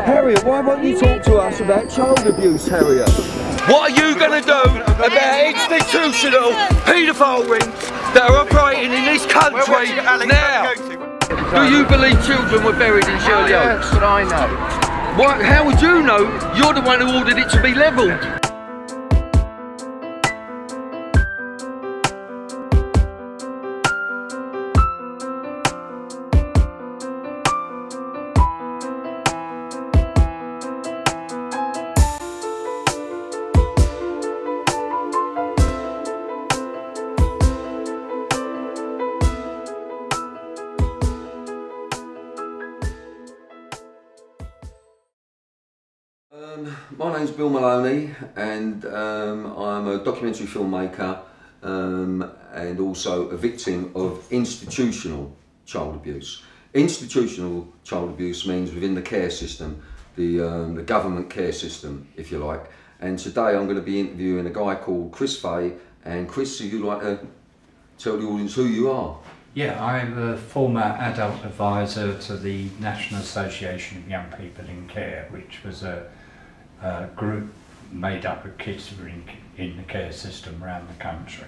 Harriet, why won't you talk to us about child abuse, Harriet? What are you going to do about institutional paedophile rings that are operating in this country now? Do you believe children were buried in Shirley Oaks? Yes, but I know. What, how would you know? You're the one who ordered it to be levelled. My name's Bill Maloney, and I'm a documentary filmmaker and also a victim of institutional child abuse. Institutional child abuse means within the care system, the government care system, if you like. And today I'm going to be interviewing a guy called Chris Fay. And Chris, would you like to tell the audience who you are? Yeah, I'm a former adult advisor to the National Association of Young People in Care, which was a group made up of kids who were in the care system around the country,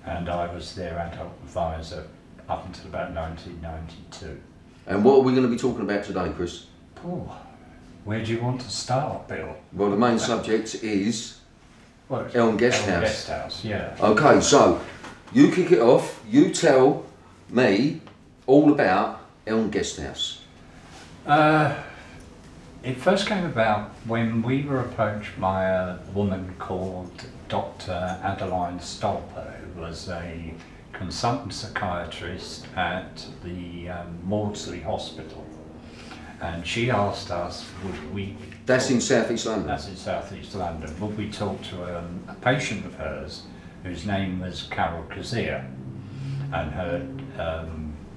and I was their adult advisor up until about 1992. And what are we going to be talking about today, Chris? Oh, where do you want to start, Bill? Well, the main subject is Elm Guest House. Guest House, yeah. Okay, so you kick it off. You tell me all about Elm Guest House. It first came about when we were approached by a woman called Dr. Adeline Stolper, who was a consultant psychiatrist at the Maudsley Hospital, and she asked us, would we... That's in South East London? That's in South East London. Would we talk to a patient of hers whose name was Carol Kazir, and her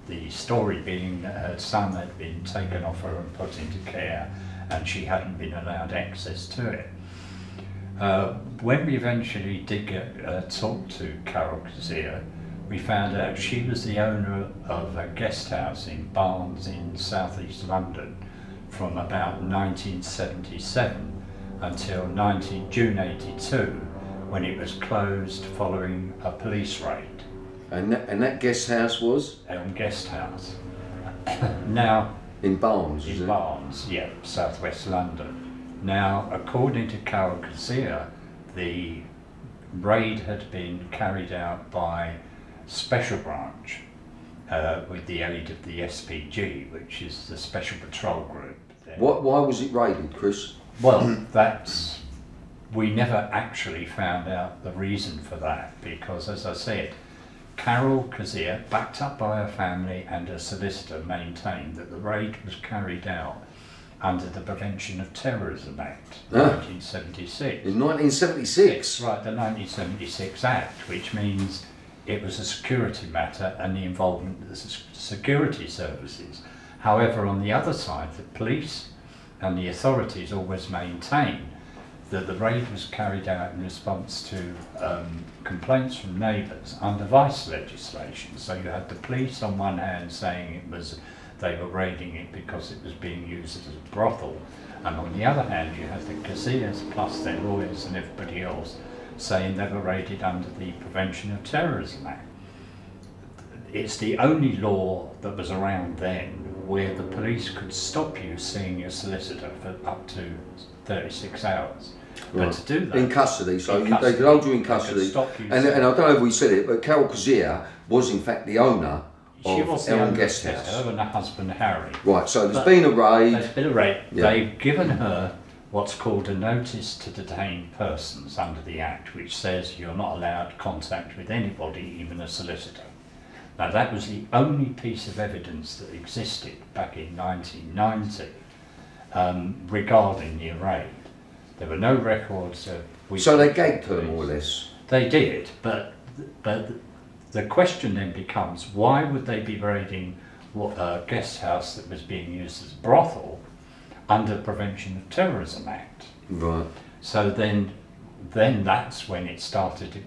the story being that her son had been taken off her and put into care, and she hadn't been allowed access to it. When we eventually did get talk to Carol Kazir, we found out she was the owner of a guest house in Barnes in South East London from about 1977 until June 82, when it was closed following a police raid. And that guest house was? Elm Guest House. Now, in Barnes, in Barnes, yeah, southwest London. Now, according to Carol Kazir, the raid had been carried out by Special Branch with the aid of the SPG, which is the Special Patrol Group. Why was it raided, Chris? Well, we never actually found out the reason for that, because, as I said, Carol Kazir, backed up by her family and her solicitor, maintained that the raid was carried out under the Prevention of Terrorism Act, 1976. In 1976? Right, the 1976 Act, which means it was a security matter and the involvement of the security services. However, on the other side, the police and the authorities always maintained that the raid was carried out in response to complaints from neighbours under vice legislation. So you had the police on one hand saying they were raiding it because it was being used as a brothel, and on the other hand you had the Kazirs plus their lawyers and everybody else saying they were raided under the Prevention of Terrorism Act. It's the only law that was around then where the police could stop you seeing your solicitor for up to 36 hours. Right. But to do that... In custody, so they could hold you in custody. And I don't know if we said it, but Carol Kazir was in fact the owner of Elm Guest House. Her and her husband Harry. Right, so there's been a raid. There's been a raid. Yeah. They've given her what's called a notice to detain persons under the Act, which says you're not allowed contact with anybody, even a solicitor. Now that was the only piece of evidence that existed back in 1990 regarding the raid. There were no records of... So they gagged her more or less? They did, but the question then becomes, why would they be raiding a guest house that was being used as a brothel under Prevention of Terrorism Act? Right. So then that's when it started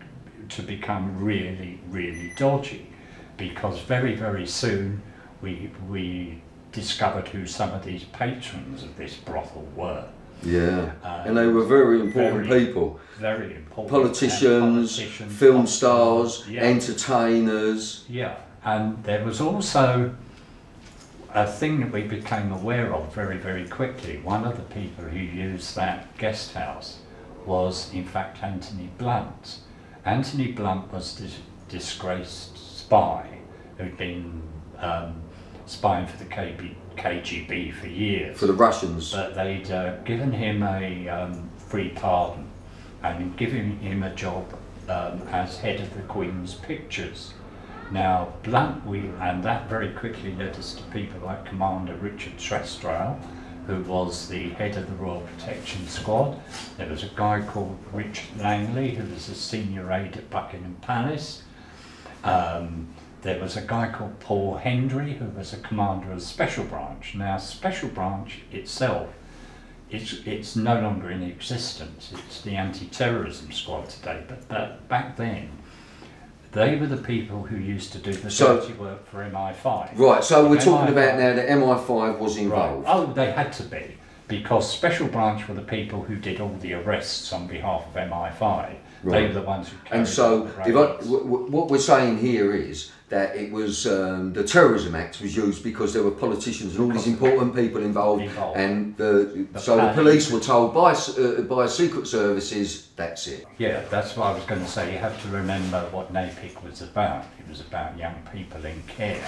to become really, really dodgy, because very, very soon we discovered who some of these patrons of this brothel were. Yeah, and they were very important people. Very important. Politicians, film stars, yeah. Entertainers. Yeah, and there was also a thing that we became aware of very, very quickly. One of the people who used that guest house was, in fact, Anthony Blunt. Anthony Blunt was this disgraced spy who'd been spying for the KGB for years. For the Russians. But they'd given him a free pardon and given him a job as head of the Queen's Pictures. Now, Blunt, and that very quickly led us to people like Commander Richard Trestrail, who was the head of the Royal Protection Squad. There was a guy called Richard Langley, who was a senior aide at Buckingham Palace. There was a guy called Paul Hendry, who was a commander of the Special Branch. Now, Special Branch itself, it's no longer in existence. It's the anti-terrorism squad today, but back then, they were the people who used to do the dirty work for MI5. Right, so we're talking about now that MI5 was involved. Right. Oh, they had to be, because Special Branch were the people who did all the arrests on behalf of MI5. Right. They were the ones who carried And so, out the what we're saying here is that it was the Terrorism Act was used because there were politicians and all these important people involved. And the police were told by secret services, that's it. Yeah, that's what I was going to say. You have to remember what NAPIC was about. It was about young people in care,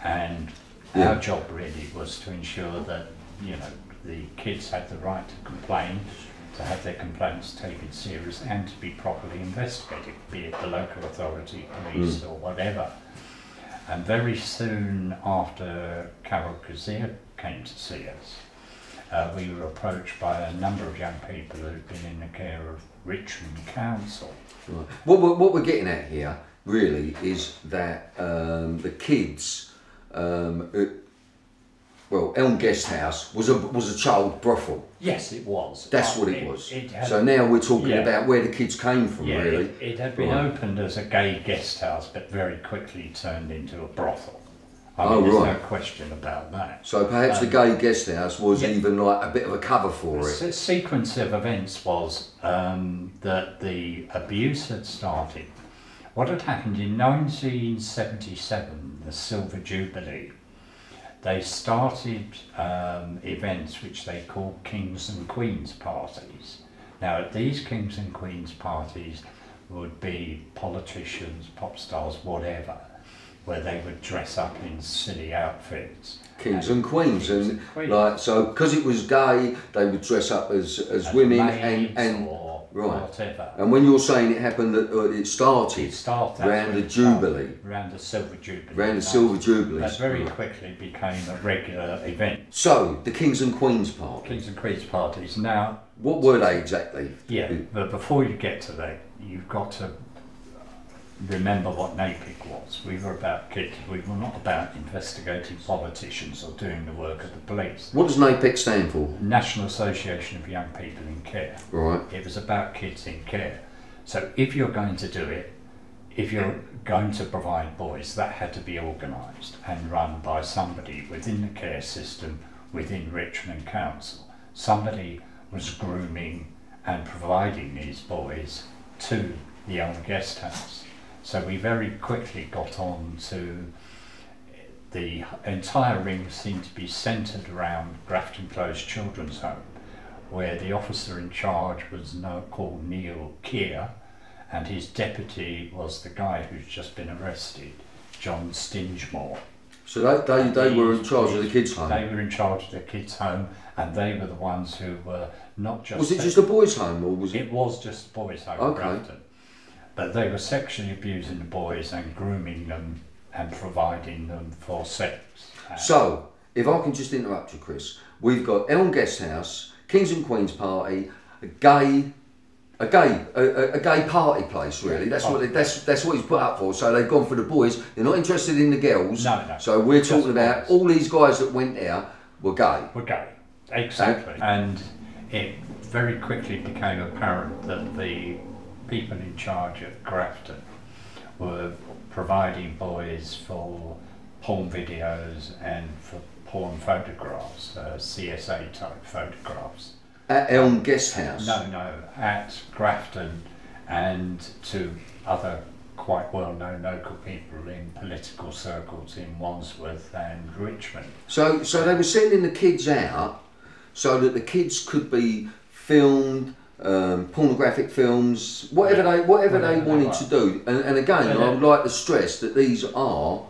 and our job really was to ensure that, you know, the kids had the right to complain, to have their complaints taken seriously and to be properly investigated, be it the local authority, police or whatever. And very soon after Carol Kazir came to see us, we were approached by a number of young people who'd been in the care of Richmond Council. Right. What we're getting at here really is that the kids, Elm Guest House was a child brothel. Yes, it was. That's what it was. So now we're talking about where the kids came from, really. It had been opened as a gay guest house, but very quickly turned into a brothel. I mean, there's no question about that. So perhaps the gay guest house was even like a bit of a cover for it. The sequence of events was that the abuse had started. What had happened in 1977, the Silver Jubilee, they started events which they called Kings and Queens parties. Now, at these Kings and Queens parties would be politicians, pop stars, whatever, where they would dress up in silly outfits. Kings and Queens, and like, so because it was gay, they would dress up as women and whatever. And when you're saying it happened, it started around the Jubilee, around the Silver Jubilee, around the Silver Jubilee. That very quickly became a regular event. So the Kings and Queens party. Kings and Queens parties. Now, what were they exactly? Yeah, but before you get to that, you've got to remember what NAPIC was. We were about kids. We were not about investigating politicians or doing the work of the police. What does NAPIC stand for? National Association of Young People in Care. Right. It was about kids in care. So if you're going to do it, if you're going to provide boys, that had to be organised and run by somebody within the care system, within Richmond Council. Somebody was grooming and providing these boys to the Elm Guest House. So we very quickly got on to the entire ring seemed to be centred around Grafton Close Children's Home, where the officer in charge was now called Neil Keir, and his deputy was the guy who's just been arrested, John Stingemore. So they were in charge of the kids' home? They were in charge of the kids' home, and they were the ones who were not just... Was it just a boys' home, or was it... It was just a boys' home in Grafton. But they were sexually abusing the boys and grooming them and providing them for sex. So, if I can just interrupt you, Chris, we've got Elm Guest House, Kings and Queens party, a gay party place, really. That's what he's put up for. So they've gone for the boys. They're not interested in the girls. No. So we're talking about all these guys that went there were gay. Were gay, exactly. And it very quickly became apparent that the people in charge at Grafton were providing boys for porn videos and for porn photographs, CSA type photographs. At Elm Guest House? No, at Grafton, and to other quite well-known local people in political circles in Wandsworth and Richmond. So they were sending the kids out so that the kids could be filmed, pornographic films, whatever they wanted to do. And again, I would like to stress that these are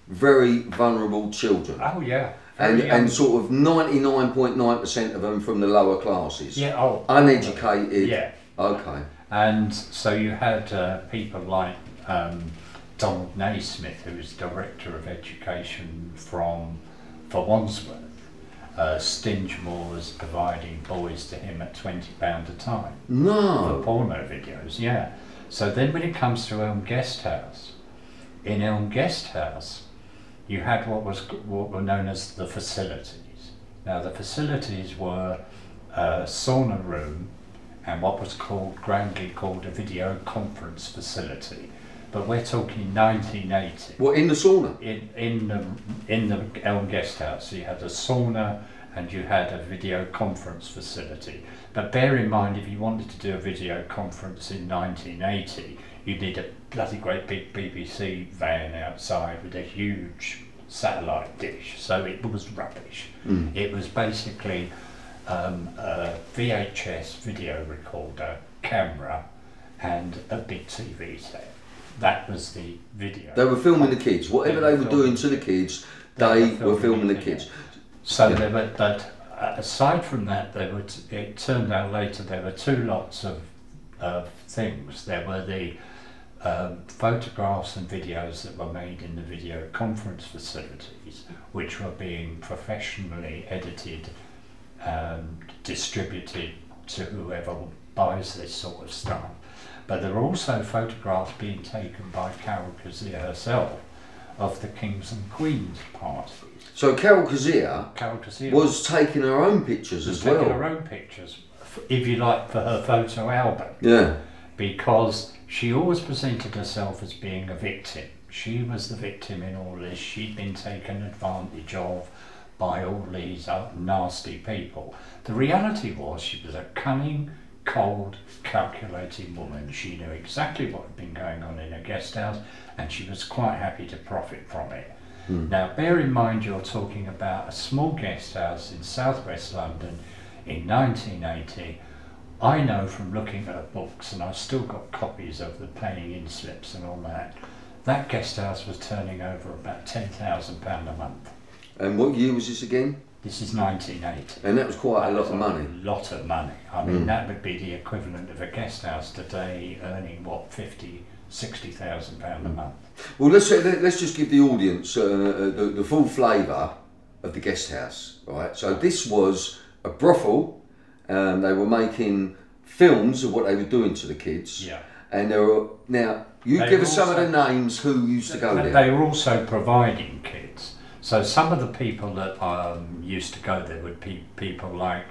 very vulnerable children. Oh yeah. And sort of 99.9% of them from the lower classes. Yeah. Oh. Uneducated. Yeah. Okay. And so you had people like Donald Naismith, who was Director of Education for Wandsworth. Stingemore was providing boys to him at £20 a time. No. For porno videos, yeah. So then when it comes to Elm Guest House, in Elm Guest House, you had what were known as the facilities. Now the facilities were a sauna room and what was grandly called a video conference facility. But we're talking 1980. What, in the sauna? In the Elm Guest House, you had a sauna and you had a video conference facility. But bear in mind, if you wanted to do a video conference in 1980, you'd need a bloody great big BBC van outside with a huge satellite dish. So it was rubbish. Mm. It was basically a VHS video recorder, camera, and a big TV set. That was the video. They were filming the kids. Whatever they were doing to the kids, they were filming the kids. So there were, but aside from that, it turned out later there were two lots of things. There were the photographs and videos that were made in the video conference facilities, which were being professionally edited and distributed to whoever buys this sort of stuff. But there were also photographs being taken by Carol Kazir herself of the Kings and Queens parties. So Carol Kazir was taking her own pictures as well. Taking her own pictures, if you like, for her photo album. Yeah. Because she always presented herself as being a victim. She was the victim in all this. She'd been taken advantage of by all these nasty people. The reality was she was a cunning, cold, calculating woman. She knew exactly what had been going on in her guest house and she was quite happy to profit from it. Mm. Now bear in mind you're talking about a small guest house in southwest London in 1980. I know from looking at her books, and I've still got copies of the paying in slips and all that, that guest house was turning over about £10,000 a month. And what year was this again? This is 1980. And that was quite a lot of money. A lot of money. I mean, that would be the equivalent of a guest house today earning, what, £60,000 a month. Well, let's just give the audience the full flavour of the guest house, right? So this was a brothel. They were making films of what they were doing to the kids. Yeah. And there were, now, give us some of the names who used to go there. They were also providing kids. So some of the people that used to go there would be people like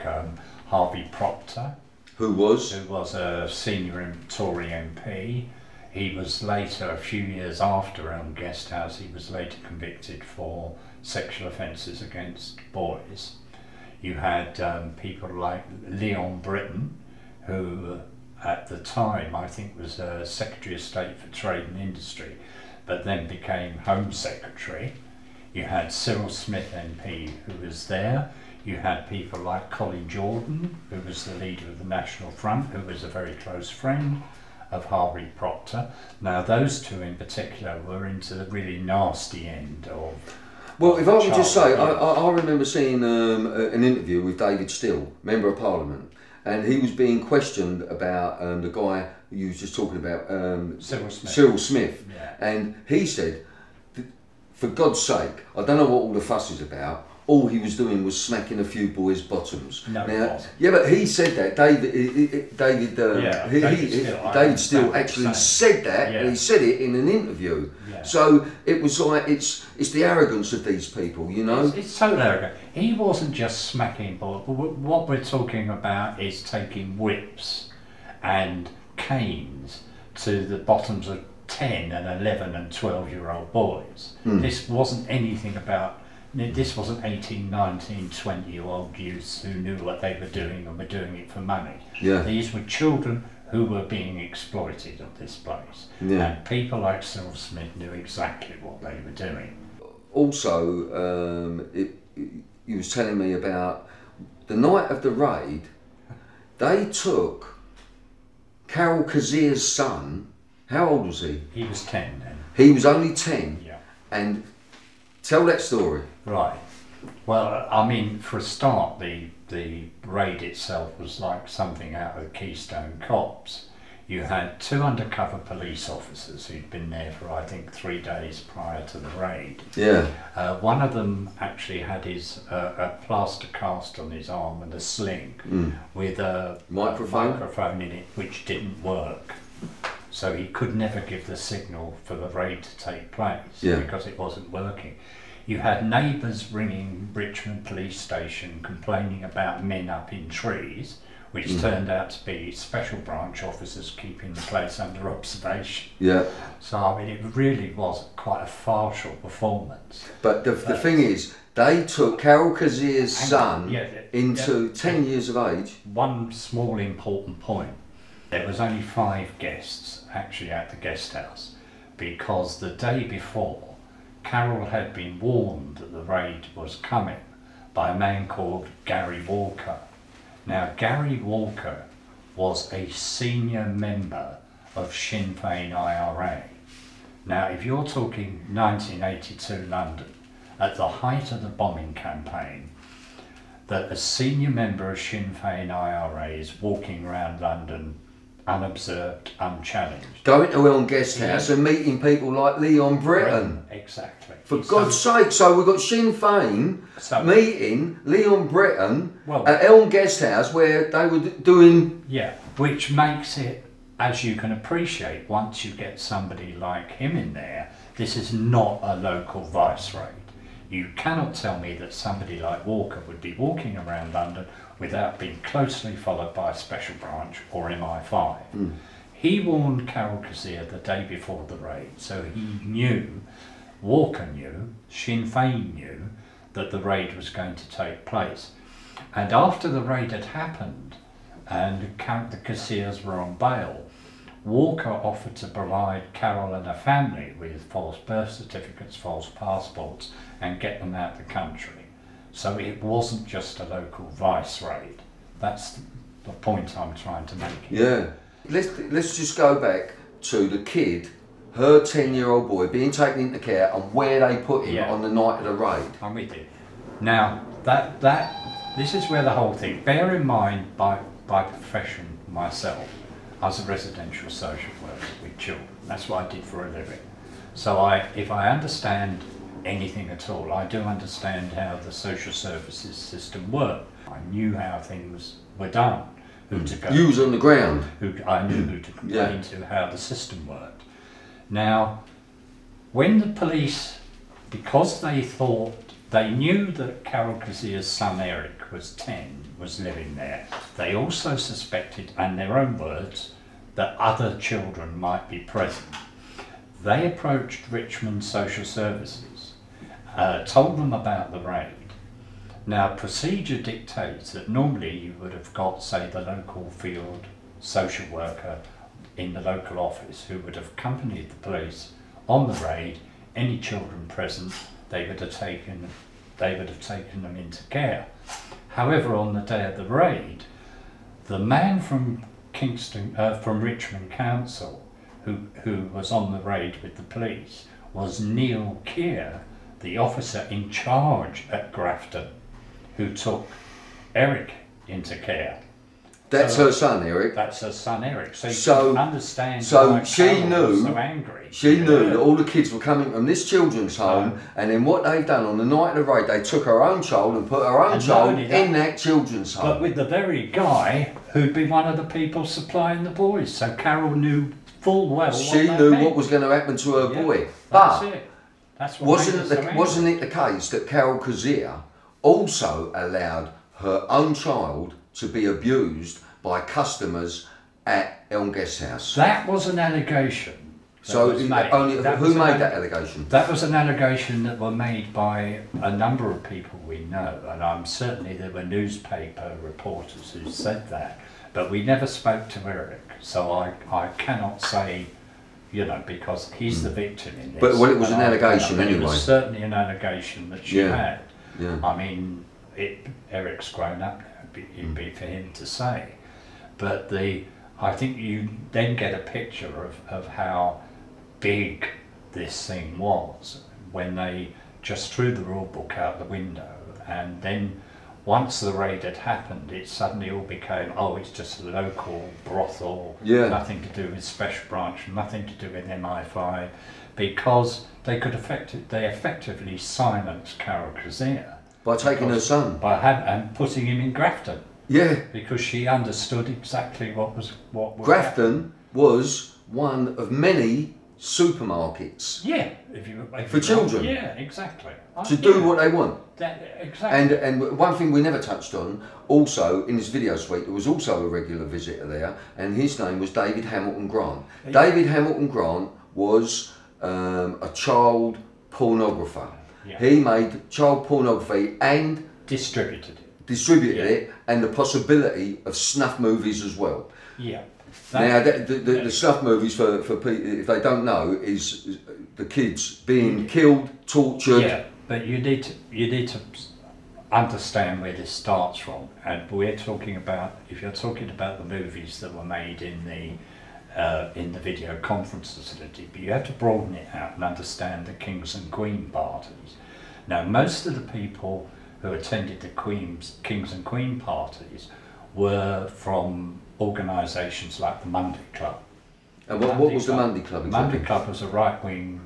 Harvey Proctor. Who was? Who was a senior Tory MP. He was later, a few years after Elm Guest House, he was later convicted for sexual offences against boys. You had people like Leon Britton, who at the time I think was Secretary of State for Trade and Industry, but then became Home Secretary. You had Cyril Smith MP who was there. You had people like Colin Jordan, who was the leader of the National Front, who was a very close friend of Harvey Proctor. Now those two in particular were into the really nasty end of... Well, if I would just say, I remember seeing an interview with David Still, Member of Parliament, and he was being questioned about the guy you was just talking about, Cyril Smith. Yeah. And he said, for God's sake, I don't know what all the fuss is about, all he was doing was smacking a few boys' bottoms. No, now, yeah, but he said that. David Still actually said that, and he said it in an interview. Yeah. So it was like it's the arrogance of these people, you know. It's so arrogant. He wasn't just smacking boys. What we're talking about is taking whips and canes to the bottoms of 10 and 11 and 12-year-old boys. This wasn't anything about this wasn't 18, 19, 20-year-old youths who knew what they were doing and were doing it for money. Yeah. These were children who were being exploited at this place. Yeah. And people like Silver Smith knew exactly what they were doing. Also, he was telling me about the night of the raid, they took Carol Kazir's son. How old was he? He was 10 then. He was only 10. Yeah. And tell that story. Right. Well, I mean, for a start, the raid itself was like something out of Keystone Cops. You had 2 undercover police officers who'd been there for, I think, 3 days prior to the raid. Yeah. One of them actually had his a plaster cast on his arm and a sling with a microphone in it, which didn't work. So he could never give the signal for the raid to take place because it wasn't working. You had neighbours ringing Richmond Police Station complaining about men up in trees, which turned out to be special branch officers keeping the place under observation. Yeah. So I mean, it really was quite a farcical performance. But the thing is, they took Carol Kazir's son into 10 years of age. One small important point. There was only 5 guests actually at the guest house, because the day before, Carol had been warned that the raid was coming by a man called Gary Walker. Now, Gary Walker was a senior member of Sinn Féin IRA. Now, if you're talking 1982 London, at the height of the bombing campaign, that a senior member of Sinn Féin IRA is walking around London unobserved, unchallenged. Going to Elm Guest House and meeting people like Leon Britton. Exactly. For God's sake, so we've got Sinn Féin meeting Leon Britton at Elm Guest House where they were doing... Yeah, which makes it, as you can appreciate, once you get somebody like him in there, this is not a local vice raid. You cannot tell me that somebody like Walker would be walking around London without being closely followed by a special branch or MI5. He warned Carol Kazir the day before the raid, so he knew, Walker knew, Sinn Féin knew that the raid was going to take place. And after the raid had happened and the Kazirs were on bail, Walker offered to provide Carol and her family with false birth certificates, false passports, and get them out of the country. So it wasn't just a local vice raid. That's the point I'm trying to make. Yeah. Let's just go back to the kid, her 10-year-old boy being taken into care and where they put him on the night of the raid. I'm with you. Now, this is where the whole thing, bear in mind by profession myself, I was a residential social worker with children. That's what I did for a living. So if I understand anything at all, I do understand how the social services system worked. I knew how things were done, who to go. You was on the ground. I knew who to complain to, how the system worked. Now, when the police, because they knew that Carol Kazir's son Eric was 10, was living there, they also suspected, in their own words, that other children might be present. They approached Richmond Social Services, told them about the raid. Now, procedure dictates that normally you would have got, say, the local field social worker in the local office who would have accompanied the police on the raid. Any children present, they would have taken them into care. However, on the day of the raid, the man from Richmond Council, who was on the raid with the police, was Neil Keir, the officer in charge at Grafton, who took Eric into care. That's her son, Eric. That's her son, Eric. So you can understand why she knew, was so angry. She knew that all the kids were coming from this children's home, and then what they've done on the night of the raid, they took her own child and put her own child in that children's home. But with the very guy who'd been one of the people supplying the boys. So Carol knew full well she knew what was going to happen to her boy. But that's it. That's what wasn't it the case that Carol Kazir also allowed her own child to be abused by customers at Elm Guest House? That was an allegation. So was made. only That who was made an- that allegation? That was an allegation that were made by a number of people we know, and I'm certainly there were newspaper reporters who said that, but we never spoke to Eric, so I cannot say, you know, because he's the victim in this. But well, it was and an allegation It anyway. was certainly an allegation that she Yeah. had. Yeah. I mean, Eric's grown up now, it'd be for him to say. But I think you then get a picture of how big this thing was when they just threw the rule book out the window, and then once the raid had happened, it suddenly all became, oh, it's just a local brothel, nothing to do with Special Branch, nothing to do with MI5, because they effectively silenced Carol Kazir. By taking her son. And putting him in Grafton. Yeah. Because she understood exactly what Grafton was one of many supermarkets. Yeah, for children. Yeah, exactly. To do what they want. Exactly. And one thing we never touched on, also in this video suite, there was also a regular visitor there, and his name was David Hamilton Grant. Yeah. David Hamilton Grant was a child pornographer. Yeah. He made child pornography and distributed it, and the possibility of snuff movies as well. Yeah. Now, the snuff movies, for people, if they don't know, is the kids being killed, tortured. Yeah, but you need to understand where this starts from, and we're talking about, if you're talking about the movies that were made in the video conference facility, but you have to broaden it out and understand the kings and queen parties. Now, most of the people who attended the kings and queen parties were from organisations like the Monday Club. And what was the Monday Club? The Monday Club was a right-wing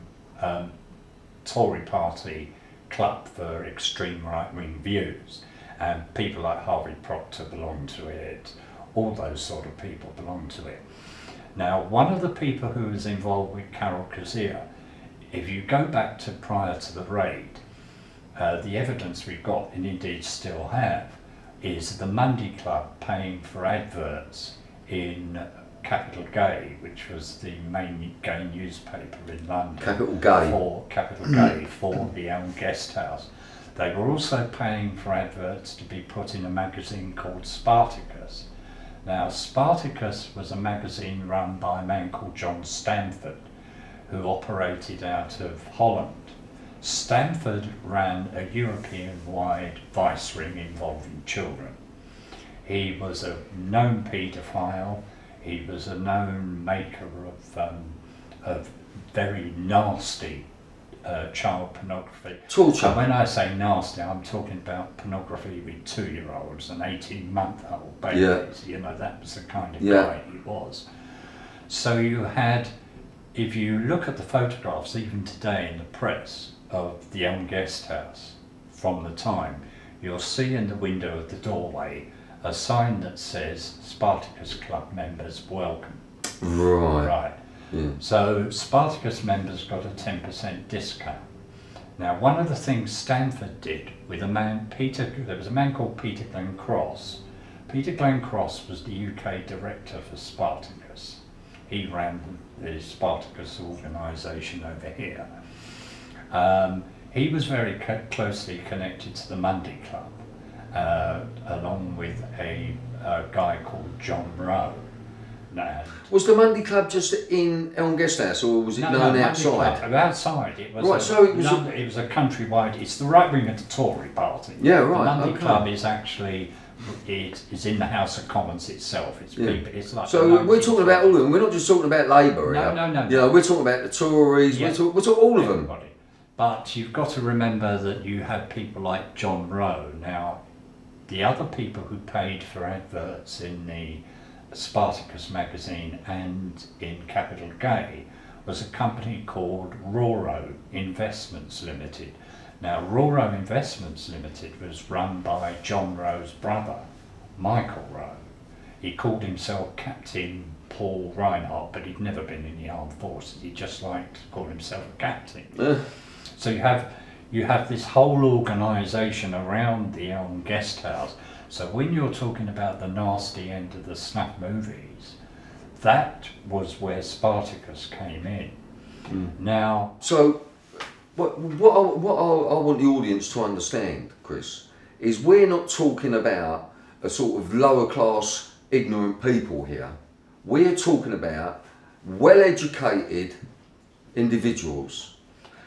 Tory party club for extreme right-wing views, and people like Harvey Procter belonged to it. All those sort of people belonged to it. Now, one of the people who was involved with Carol Kazir, if you go back to prior to the raid, the evidence we've got, and indeed still have, is the Monday Club paying for adverts in Capital Gay, which was the main gay newspaper in London. Capital Gay. For the Elm Guest House. They were also paying for adverts to be put in a magazine called Spartacus. Now, Spartacus was a magazine run by a man called John Stamford, who operated out of Holland. Stamford ran a European-wide vice ring involving children. He was a known paedophile. He was a known maker of very nasty child pornography. Torture. And when I say nasty, I'm talking about pornography with 2-year-olds and 18-month-old babies. Yeah. You know, that was the kind of guy he was. So you had, if you look at the photographs, even today in the press, of the Elm Guest House from the time, you'll see in the window of the doorway a sign that says Spartacus Club members welcome. Right. Yeah. So Spartacus members got a 10% discount. Now, one of the things Stamford did with there was a man called Peter Glenn Cross. Peter Glenn Cross was the UK director for Spartacus. He ran the Spartacus organisation over here. He was very closely connected to the Monday Club, along with a guy called John Rowe. Was the Monday Club just in Elm Guest House, or was it known outside? Club, outside. It was right, so it was it was a countrywide. It's the right wing of the Tory party. Yeah, right. The Monday Club is actually is in the House of Commons itself. It's people. It's like so we're talking about all of them. We're not just talking about Labour. No. You know, we're talking about the Tories. Yeah. We're talking all of them. Everybody. But you've got to remember that you have people like John Rowe. Now, the other people who paid for adverts in the Spartacus magazine and in Capital Gay was a company called Roro Investments Limited. Now, Roro Investments Limited was run by John Rowe's brother, Michael Rowe. He called himself Captain Paul Reinhardt, but he'd never been in the armed forces. He just liked to call himself a captain. So you have this whole organisation around the Elm Guest House. So when you're talking about the nasty end of the snuff movies, that was where Spartacus came in. Now, So, what I want the audience to understand, Chris, is we're not talking about a sort of lower class, ignorant people here. We're talking about well-educated individuals.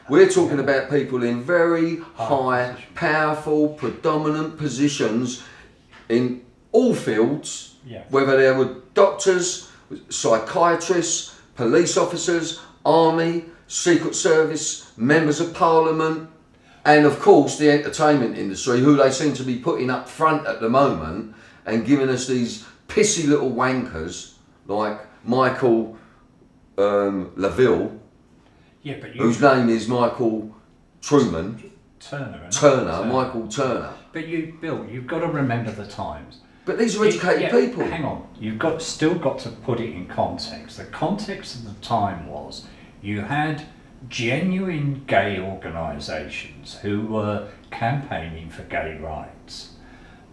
We're talking about people in very high, powerful, predominant positions in all fields, whether they were doctors, psychiatrists, police officers, army, secret service, members of parliament, and of course the entertainment industry, who they seem to be putting up front at the moment and giving us these pissy little wankers like Michael LaVille, whose name is Michael Truman. Turner, Michael Turner. But Bill, you've got to remember the times. But these are educated people. Hang on, you've still got to put it in context. The context of the time was you had genuine gay organisations who were campaigning for gay rights,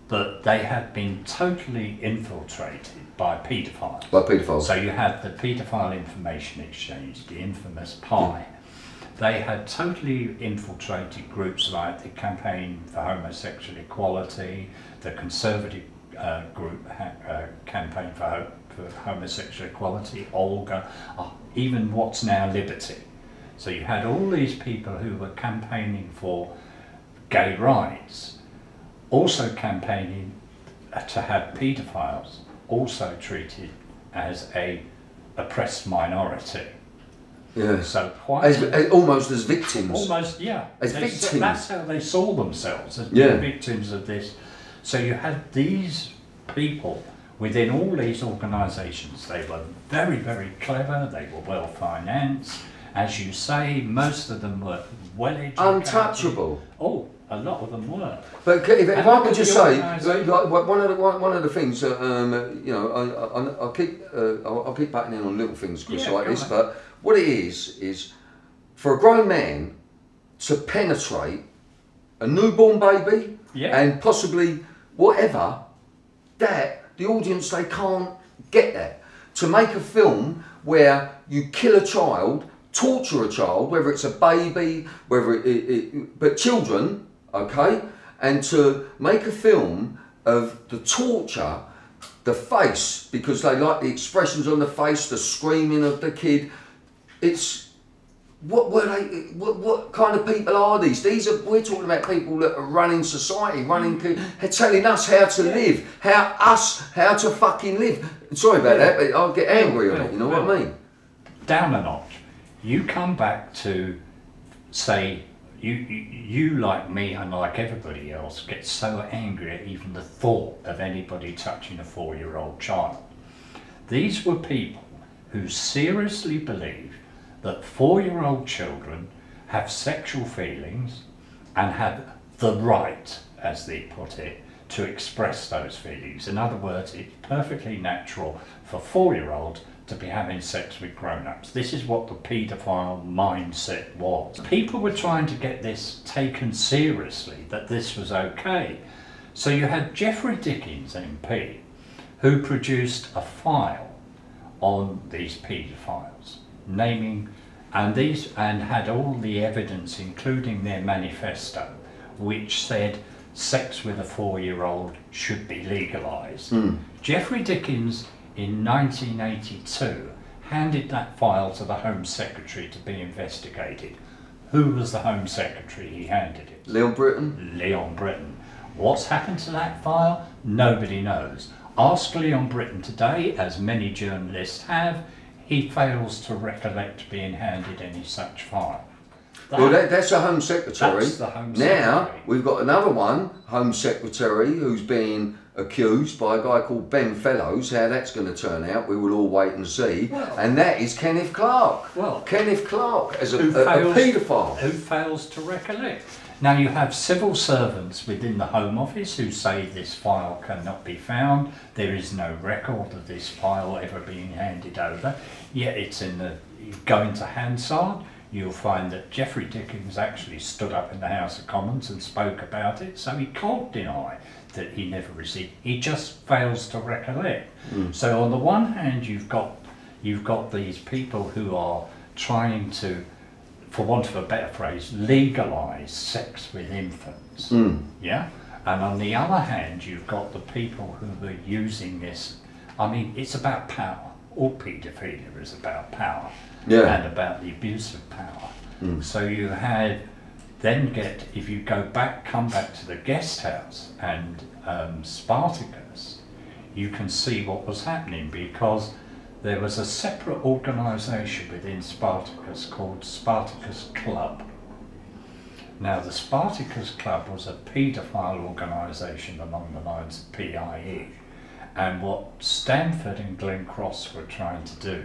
but they had been totally infiltrated by paedophiles. So you had the Paedophile Information Exchange, the infamous PI. They had totally infiltrated groups like the Campaign for Homosexual Equality, the Conservative group Campaign for Homosexual Equality, Olga, even what's now Liberty. So you had all these people who were campaigning for gay rights, also campaigning to have paedophiles also treated as a oppressed minority. Yeah. So almost as victims. Almost, yeah. As victims. That's how they saw themselves, as being victims of this. So you had these people within all these organisations. They were very, very clever. They were well financed. As you say, most of them were well educated. Untouchable. Oh, a lot of them were. But if I could just say, like, one of the things, you know, I'll keep butting in on little things, Chris, like this. But what it is for a grown man to penetrate a newborn baby and possibly whatever, that the audience, they can't get that. To make a film where you kill a child, torture a child, whether it's a baby, whether but children, okay, and to make a film of the torture, the face, because they like the expressions on the face, the screaming of the kid. It's what kind of people are these? We're talking about people that are running society, telling us how to live, how to fucking live. Sorry about that, but I'll get angry on it. You know what I mean? Down a notch. You come back to say you like me and like everybody else get so angry at even the thought of anybody touching a 4-year-old child. These were people who seriously believed that 4-year-old children have sexual feelings and have the right, as they put it, to express those feelings. In other words, it's perfectly natural for 4-year-olds to be having sex with grown-ups. This is what the paedophile mindset was. People were trying to get this taken seriously, that this was okay. So you had Geoffrey Dickens, MP, who produced a file on these paedophiles, naming and had all the evidence, including their manifesto, which said sex with a 4-year-old should be legalised. Geoffrey Dickens in 1982 handed that file to the Home Secretary to be investigated. Who was the Home Secretary he handed it to? Leon Britton. Leon Britton. What's happened to that file? Nobody knows. Ask Leon Britton today, as many journalists have, he fails to recollect being handed any such file. Well, that's the Home Secretary. That's the Home Secretary. Now, we've got another one, Home Secretary, who's being accused by a guy called Ben Fellows. How that's going to turn out, we will all wait and see. Well, and that is Kenneth Clarke. Well, Kenneth Clarke as a paedophile. Who fails to recollect. Now you have civil servants within the Home Office who say this file cannot be found. There is no record of this file ever being handed over. Yet it's in the, you go into Hansard, you'll find that Geoffrey Dickens actually stood up in the House of Commons and spoke about it, so he can't deny that he never received. He just fails to recollect. So on the one hand, you've got these people who are trying to, for want of a better phrase, legalise sex with infants. Yeah? And on the other hand, you've got the people who are using this. I mean, it's about power. All paedophilia is about power and about the abuse of power. So you had, if you come back to the guest house and Spartacus, you can see what was happening, because there was a separate organisation within Spartacus called Spartacus Club. Now, the Spartacus Club was a paedophile organisation along the lines of PIE, and what Stanford and Glen Cross were trying to do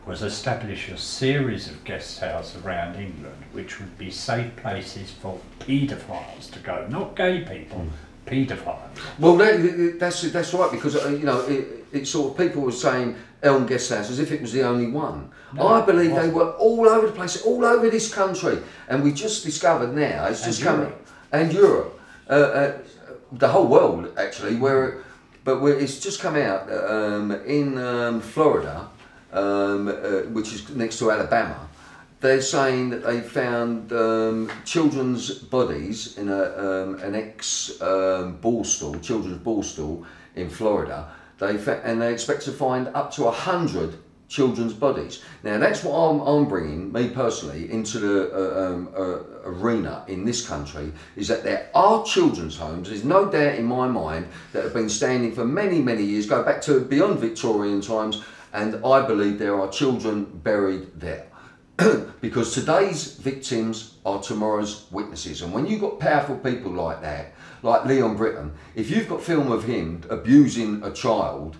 was establish a series of guest houses around England which would be safe places for paedophiles to go, not gay people, paedophiles. Well, that's right, because you know, it sort of, people were saying Elm Guest House as if it was the only one. No, I believe they were all over the place, all over this country, and we just discovered now it's just coming, and Europe, the whole world actually, it's just come out in Florida, which is next to Alabama. They're saying that they found children's bodies in an children's ball stall in Florida. And they expect to find up to 100 children's bodies. Now that's what I'm bringing, me personally, into the arena in this country, is that there are children's homes, there's no doubt in my mind, that have been standing for many, many years, go back to beyond Victorian times, and I believe there are children buried there. Because today's victims are tomorrow's witnesses, and when you've got powerful people like that, like Leon Britton, if you've got film of him abusing a child,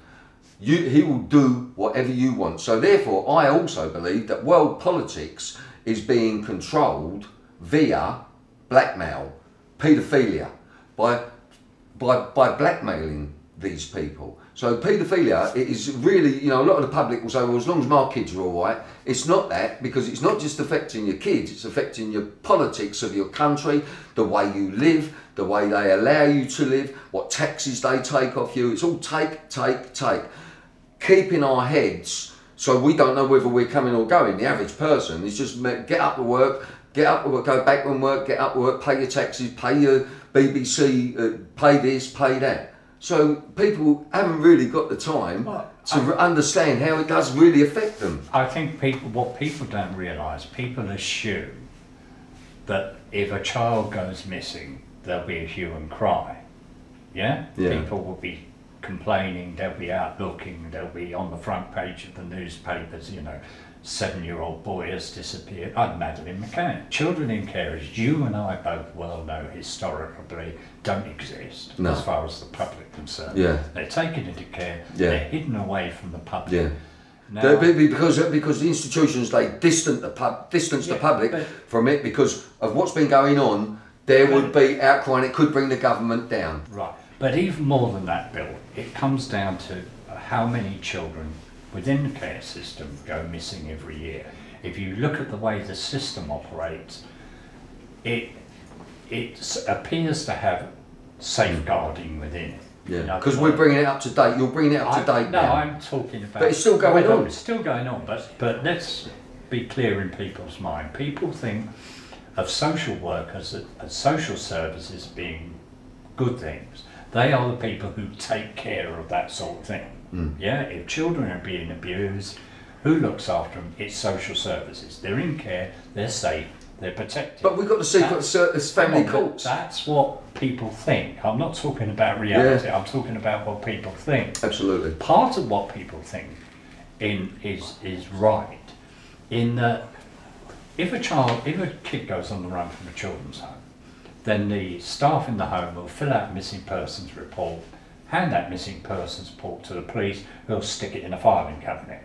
he will do whatever you want. So therefore, I also believe that world politics is being controlled via blackmail, paedophilia, by blackmailing these people. So paedophilia, it is really, you know, a lot of the public will say, well, as long as my kids are all right. It's not that, because it's not just affecting your kids, it's affecting your politics of your country, the way you live, the way they allow you to live, what taxes they take off you. It's all take. Keeping our heads so we don't know whether we're coming or going. The average person is just get up to work, go back from work, get up to work, pay your taxes, pay your BBC, pay this, pay that. So people haven't really got the time to understand how it does really affect them. I think what people don't realise, people assume that if a child goes missing, there'll be a hue and cry. Yeah? People will be complaining, they'll be out looking, they'll be on the front page of the newspapers, you know, 7-year-old boy has disappeared. Madeleine McCann. Children in care, as you and I both well know, historically don't exist as far as the public is concerned. They're taken into care, they're hidden away from the public. Now, because the institutions, they distance the public from it, because of what's been going on. There would be outcry, and it could bring the government down. Right, but even more than that, Bill, it comes down to how many children within the care system go missing every year. If you look at the way the system operates, it appears to have safeguarding within it. Yeah, because we're bringing it up to date. You're bringing it up to date now. No, I'm talking about... But it's still going on. It's still going on, but let's be clear in people's mind. People think of social workers and social services being good things. They are the people who take care of that sort of thing. Yeah, if children are being abused, who looks after them? It's social services. They're in care, they're safe, they're protected. But we've got the secret family courts. That's what people think. I'm not talking about reality, I'm talking about what people think. Absolutely. Part of what people think is right, in that if a kid goes on the run from a children's home, then the staff in the home will fill out a missing persons report, hand that missing persons report to the police, who'll stick it in a filing cabinet.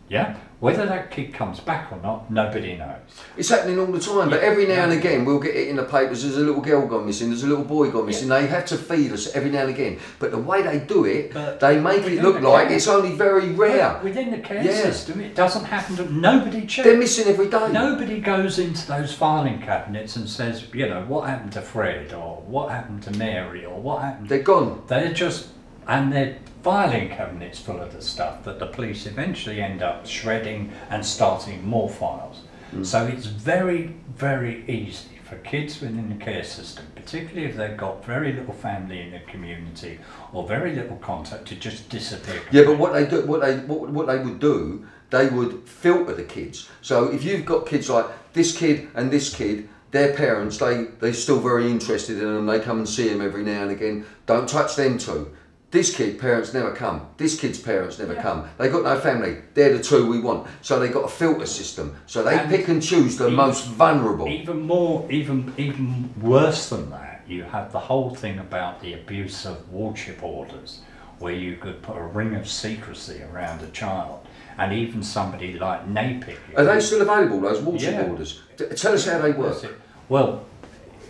Yeah? Whether that kid comes back or not, nobody knows. It's happening all the time, but every now and again we'll get it in the papers, there's a little girl gone missing, there's a little boy gone missing. They have to feed us every now and again. But the way they do it, they make it look like it's only very rare. Within the care system, it doesn't happen to... Nobody checks. They're missing every day. Nobody goes into those filing cabinets and says, you know, what happened to Fred, or what happened to Mary, or what happened... They're gone. They're just and their filing cabinets full of the stuff that the police eventually end up shredding and starting more files. So it's very, very easy for kids within the care system, particularly if they've got very little family in the community or very little contact, to just disappear. Yeah, but what they do, what they would do, they would filter the kids. So if you've got kids like this kid and this kid, their parents, they're still very interested in them. They come and see them every now and again. Don't touch them two. This kid, parents never come. This kid's parents never come. They got no family. They're the two we want. So they got a filter system. So they pick and choose the most vulnerable. Even worse than that, you have the whole thing about the abuse of wardship orders, where you could put a ring of secrecy around a child. And even somebody like NAPIC. Are they still available, those wardship orders? Tell us how they work. Well,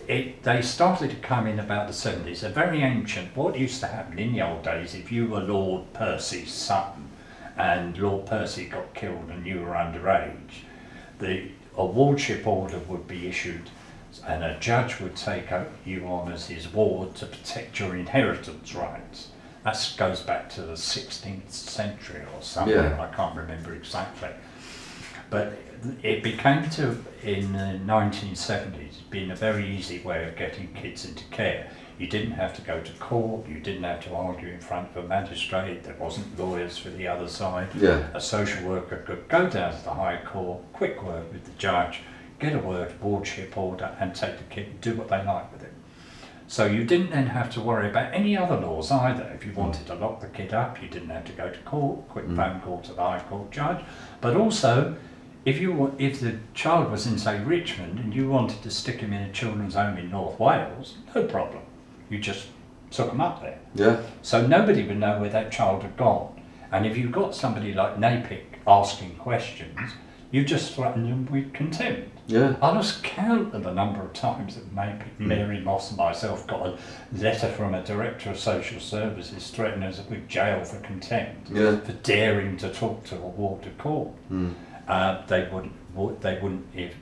they started to come in about the 70s. They're very ancient. What used to happen in the old days, if you were Lord Percy's son and Lord Percy got killed and you were underage, a wardship order would be issued and a judge would take you on as his ward to protect your inheritance rights. That goes back to the 16th century or somewhere, I can't remember exactly. But it became in the 1970s, being a very easy way of getting kids into care. You didn't have to go to court, you didn't have to argue in front of a magistrate, there wasn't lawyers for the other side. A social worker could go down to the High Court, quick word with the judge, get a wardship order and take the kid and do what they like with it. So you didn't then have to worry about any other laws either. If you wanted to lock the kid up, you didn't have to go to court, quick phone call to the High Court judge. But also, if the child was in, say, Richmond and you wanted to stick him in a children's home in North Wales, no problem. You just took him up there. So nobody would know where that child had gone. And if you got somebody like NAPIC asking questions, you just threatened them with contempt. I lost count of the number of times that Mary Moss and myself got a letter from a director of social services threatening us with jail for contempt, for daring to talk to a ward of court. They wouldn't if.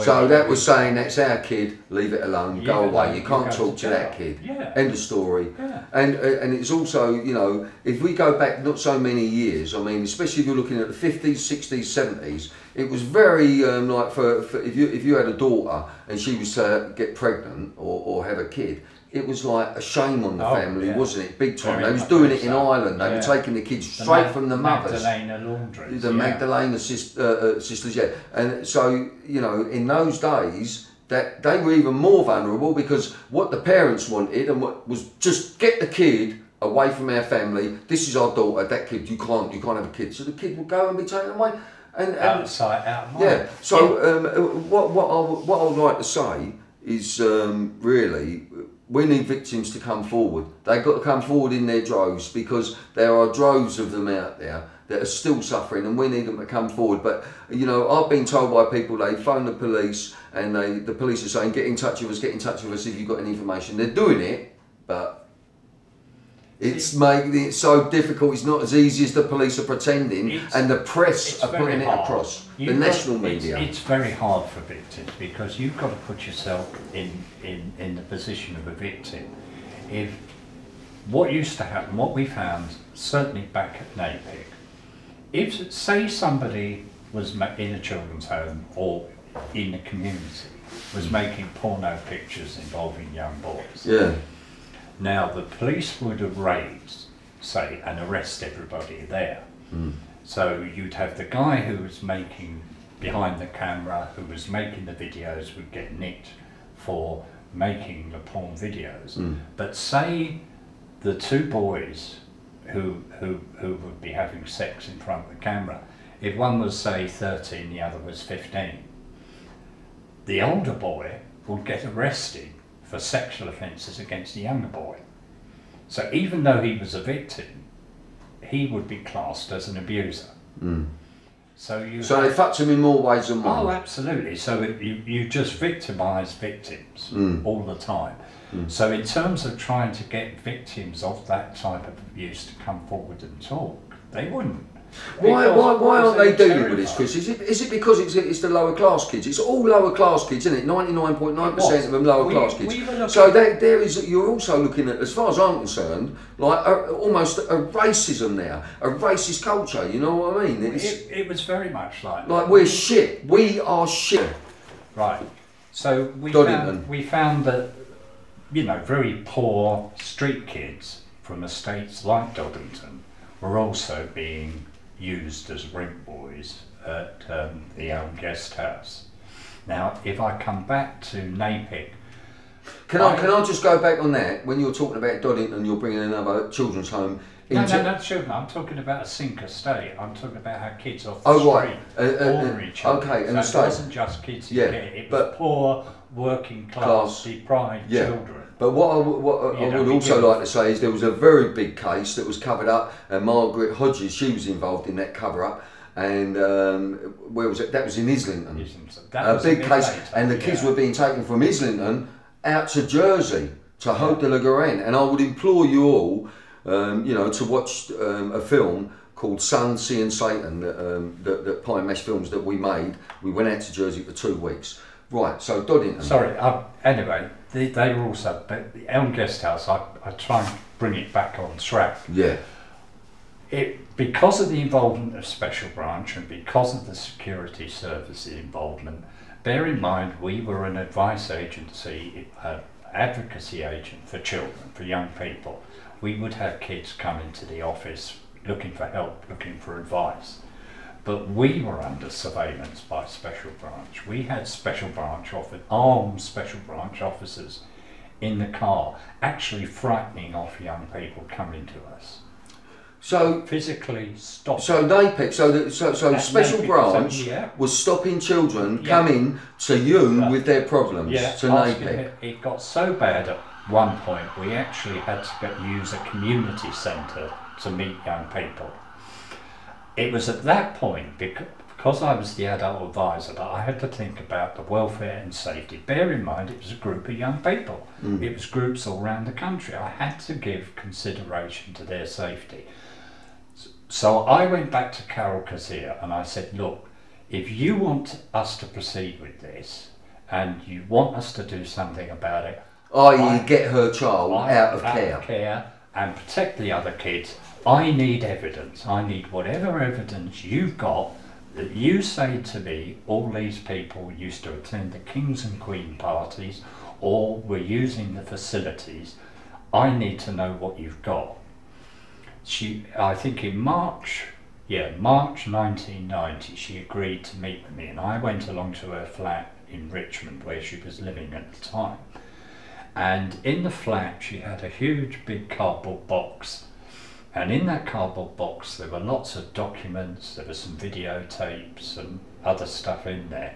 So that was saying, that's our kid, leave it alone, go away. You can't talk to that kid. End of story. And it's also, you know, if we go back not so many years, I mean, especially if you're looking at the 50s, 60s, 70s, it was very like for if you had a daughter and she was to get pregnant or have a kid, it was like a shame on the family, wasn't it? Big time. They was doing it in Ireland. They were taking the kids straight from the mothers. Magdalena laundries. The Magdalena sisters, And so, you know, in those days, that they were even more vulnerable, because what the parents wanted and what was just get the kid away from our family. This is our daughter. That kid, you can't have a kid. So the kid would go and be taken away. And out of sight, out of mind. So what I would like to say is really, we need victims to come forward. They've got to come forward in their droves, because there are droves of them out there that are still suffering, and we need them to come forward. But, you know, I've been told by people, they phone the police and the police are saying, get in touch with us if you've got any information. They're doing it, but it's making it so difficult. It's not as easy as the police are pretending, and the press are putting it across. The national media. It's very hard for victims, because you've got to put yourself in the position of a victim. If what used to happen, what we found, certainly back at NAPIC, if, say, somebody was in a children's home or in the community, was making porno pictures involving young boys. Now, the police would have raised, say, and arrest everybody there. So you'd have the guy who was making behind the camera, who was making the videos, would get nicked for making the porn videos. But say the two boys who would be having sex in front of the camera, if one was, say, 13, the other was 15, the older boy would get arrested for sexual offences against the younger boy. So even though he was a victim, he would be classed as an abuser. So they fucked him in more ways than one. Oh, absolutely. So you just victimise victims all the time. So in terms of trying to get victims of that type of abuse to come forward and talk, they wouldn't. Why aren't they dealing with this, terrified. Chris? Is it because it's the lower class kids? It's all lower class kids, isn't it? 99.9% of them lower class kids. So you're also looking at, as far as I'm concerned, like almost a racism there, a racist culture. You know what I mean? It was very much like that. that. We're shit. We are shit. Right. So we found that, you know, very poor street kids from estates like Doddington were also being used as rink boys at the Elm Guest House. Now, if I come back to Napick, can I just go back on that? When you're talking about Doddington, you're bringing another children's home. No, not children. I'm talking about a sink estate. I'm talking about how kids off the street, ordinary children. Okay, and so it wasn't just kids in care. It was poor, working class, deprived children. But what I would also like to say is there was a very big case that was covered up, and Margaret Hodges, she was involved in that cover up, and where was it? That was in Islington. A big case, and the kids were being taken from Islington out to Jersey to Haute de la Garenne, and I would implore you all, you know, to watch a film called Sun, Sea and Satan that Pine Mesh Films that we made. We went out to Jersey for 2 weeks. Right, so Doddington. Sorry, anyway, they were also, the Elm Guest House, I try and bring it back on track. Yeah. Because of the involvement of Special Branch and because of the security services involvement, bear in mind we were an advice agency, advocacy agent for children, for young people. We would have kids come into the office looking for help, looking for advice. But we were under surveillance by Special Branch. We had armed Special Branch officers in the car, actually frightening off young people coming to us. So physically stopping. So Napick, so Special Branch was stopping children coming to you with their problems to Napick. It got so bad at one point we actually had to use a community centre to meet young people. It was at that point, because I was the adult advisor, that I had to think about the welfare and safety. Bear in mind, it was a group of young people. It was groups all around the country. I had to give consideration to their safety. So I went back to Carol Kazir and I said, look, if you want us to proceed with this and you want us to do something about it, i.e. get her child out of care and protect the other kids, I need evidence. I need whatever evidence you've got that you say to me all these people used to attend the Kings and Queen parties or were using the facilities. I need to know what you've got. I think in March 1990, she agreed to meet with me, and I went along to her flat in Richmond where she was living at the time. And in the flat she had a huge big cardboard box, and in that cardboard box there were lots of documents, there were some videotapes and other stuff in there.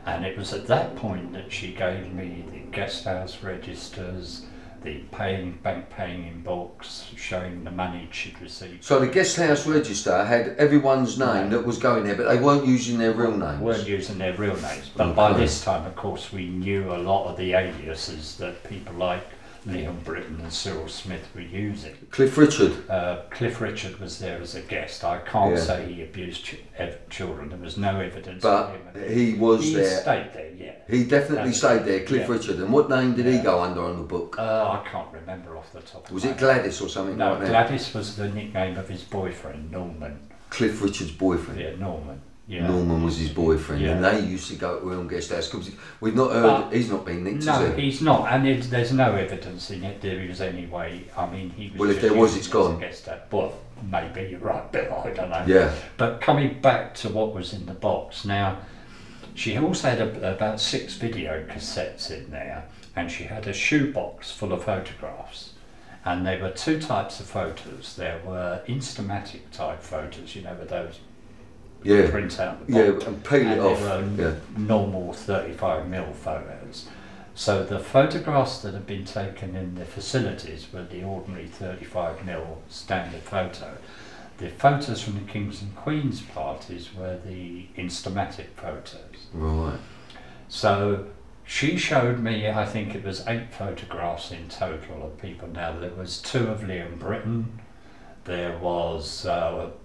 And it was at that point that she gave me the guest house registers, the bank paying in books, showing the money she'd received. So the guest house register had everyone's name that was going there, but they weren't using their real names? Weren't using their real names. But by this time, of course, we knew a lot of the aliases that people like Leon Britton and Cyril Smith were using. Cliff Richard? Cliff Richard was there as a guest. I can't say he abused children. There was no evidence of him. But he was there. He stayed there, yeah. He definitely stayed there, Cliff Richard. And what name did he go under on the book? I can't remember off the top of my head. Was it Gladys or something like that? No, Gladys was the nickname of his boyfriend, Norman. Cliff Richard's boyfriend? Yeah, Norman. Yeah. Norman was his boyfriend, and they used to go to Elm Guest House because we've not heard he's not been nicked. No, he's not, and there's no evidence in it there is any way. I mean, he was. Well, if there was, it's gone. Well, maybe you're right, Bill. I don't know. Yeah. But coming back to what was in the box now, she also had about 6 video cassettes in there, and she had a shoebox full of photographs. And there were 2 types of photos. There were Instamatic type photos, you know, with those. Print out the box, and peel it off. There were normal 35mm photos. So the photographs that had been taken in the facilities were the ordinary 35mm standard photo. The photos from the Kings and Queens parties were the Instamatic photos. Right. So she showed me, I think it was 8 photographs in total of people. Now there was 2 of Leon Britton, There was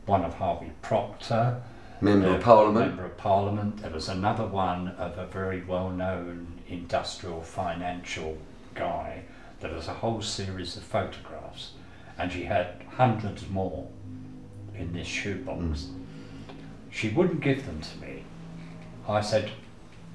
one of Harvey Proctor, Member of Parliament. Member of Parliament. There was another one of a very well-known industrial financial guy. There was a whole series of photographs, and she had hundreds more in this shoebox. She wouldn't give them to me. I said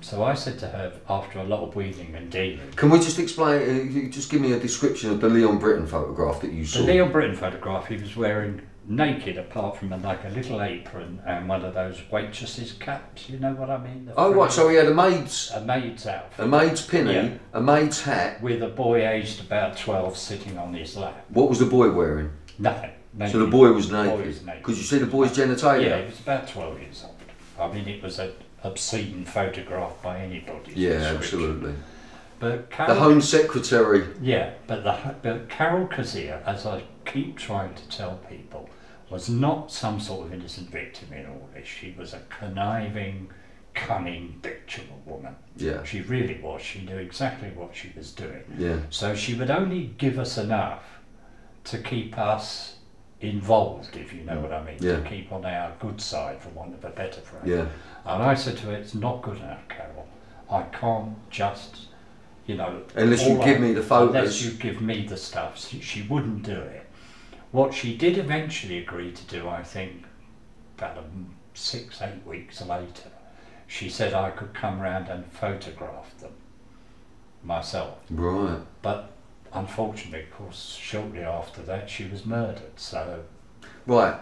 to her, after a lot of wheeling and dealing. Can we just explain, just give me a description of the Leon Britton photograph that you saw? The Leon Britton photograph, he was wearing naked apart from like a little apron and one of those waitresses' caps, you know what I mean? Oh right, so he had a maid's outfit. A maid's pinny, yeah. A maid's hat. With a boy aged about 12 sitting on his lap. What was the boy wearing? Nothing. Naked. So the boy was naked. Could you see the boy's genitalia? Yeah, he was about 12 years old. I mean, it was an obscene photograph by anybody's Yeah, absolutely. But Carol, the Home Secretary. Yeah, but Carol Kazir, as I keep trying to tell people, was not some sort of innocent victim in all this. She was a conniving, cunning bitch of a woman. Yeah. She really was. She knew exactly what she was doing. Yeah. So she would only give us enough to keep us involved, if you know what I mean, yeah. to keep on our good side, for want of a better phrase. Yeah. And I said to her, it's not good enough, Carol. I can't just, you know... Unless you give me the photos. Unless you give me the stuff. She wouldn't do it. What she did eventually agree to do, I think, about 6-8 weeks later, she said I could come round and photograph them myself. Right. But unfortunately, of course, shortly after that, she was murdered, so... Right.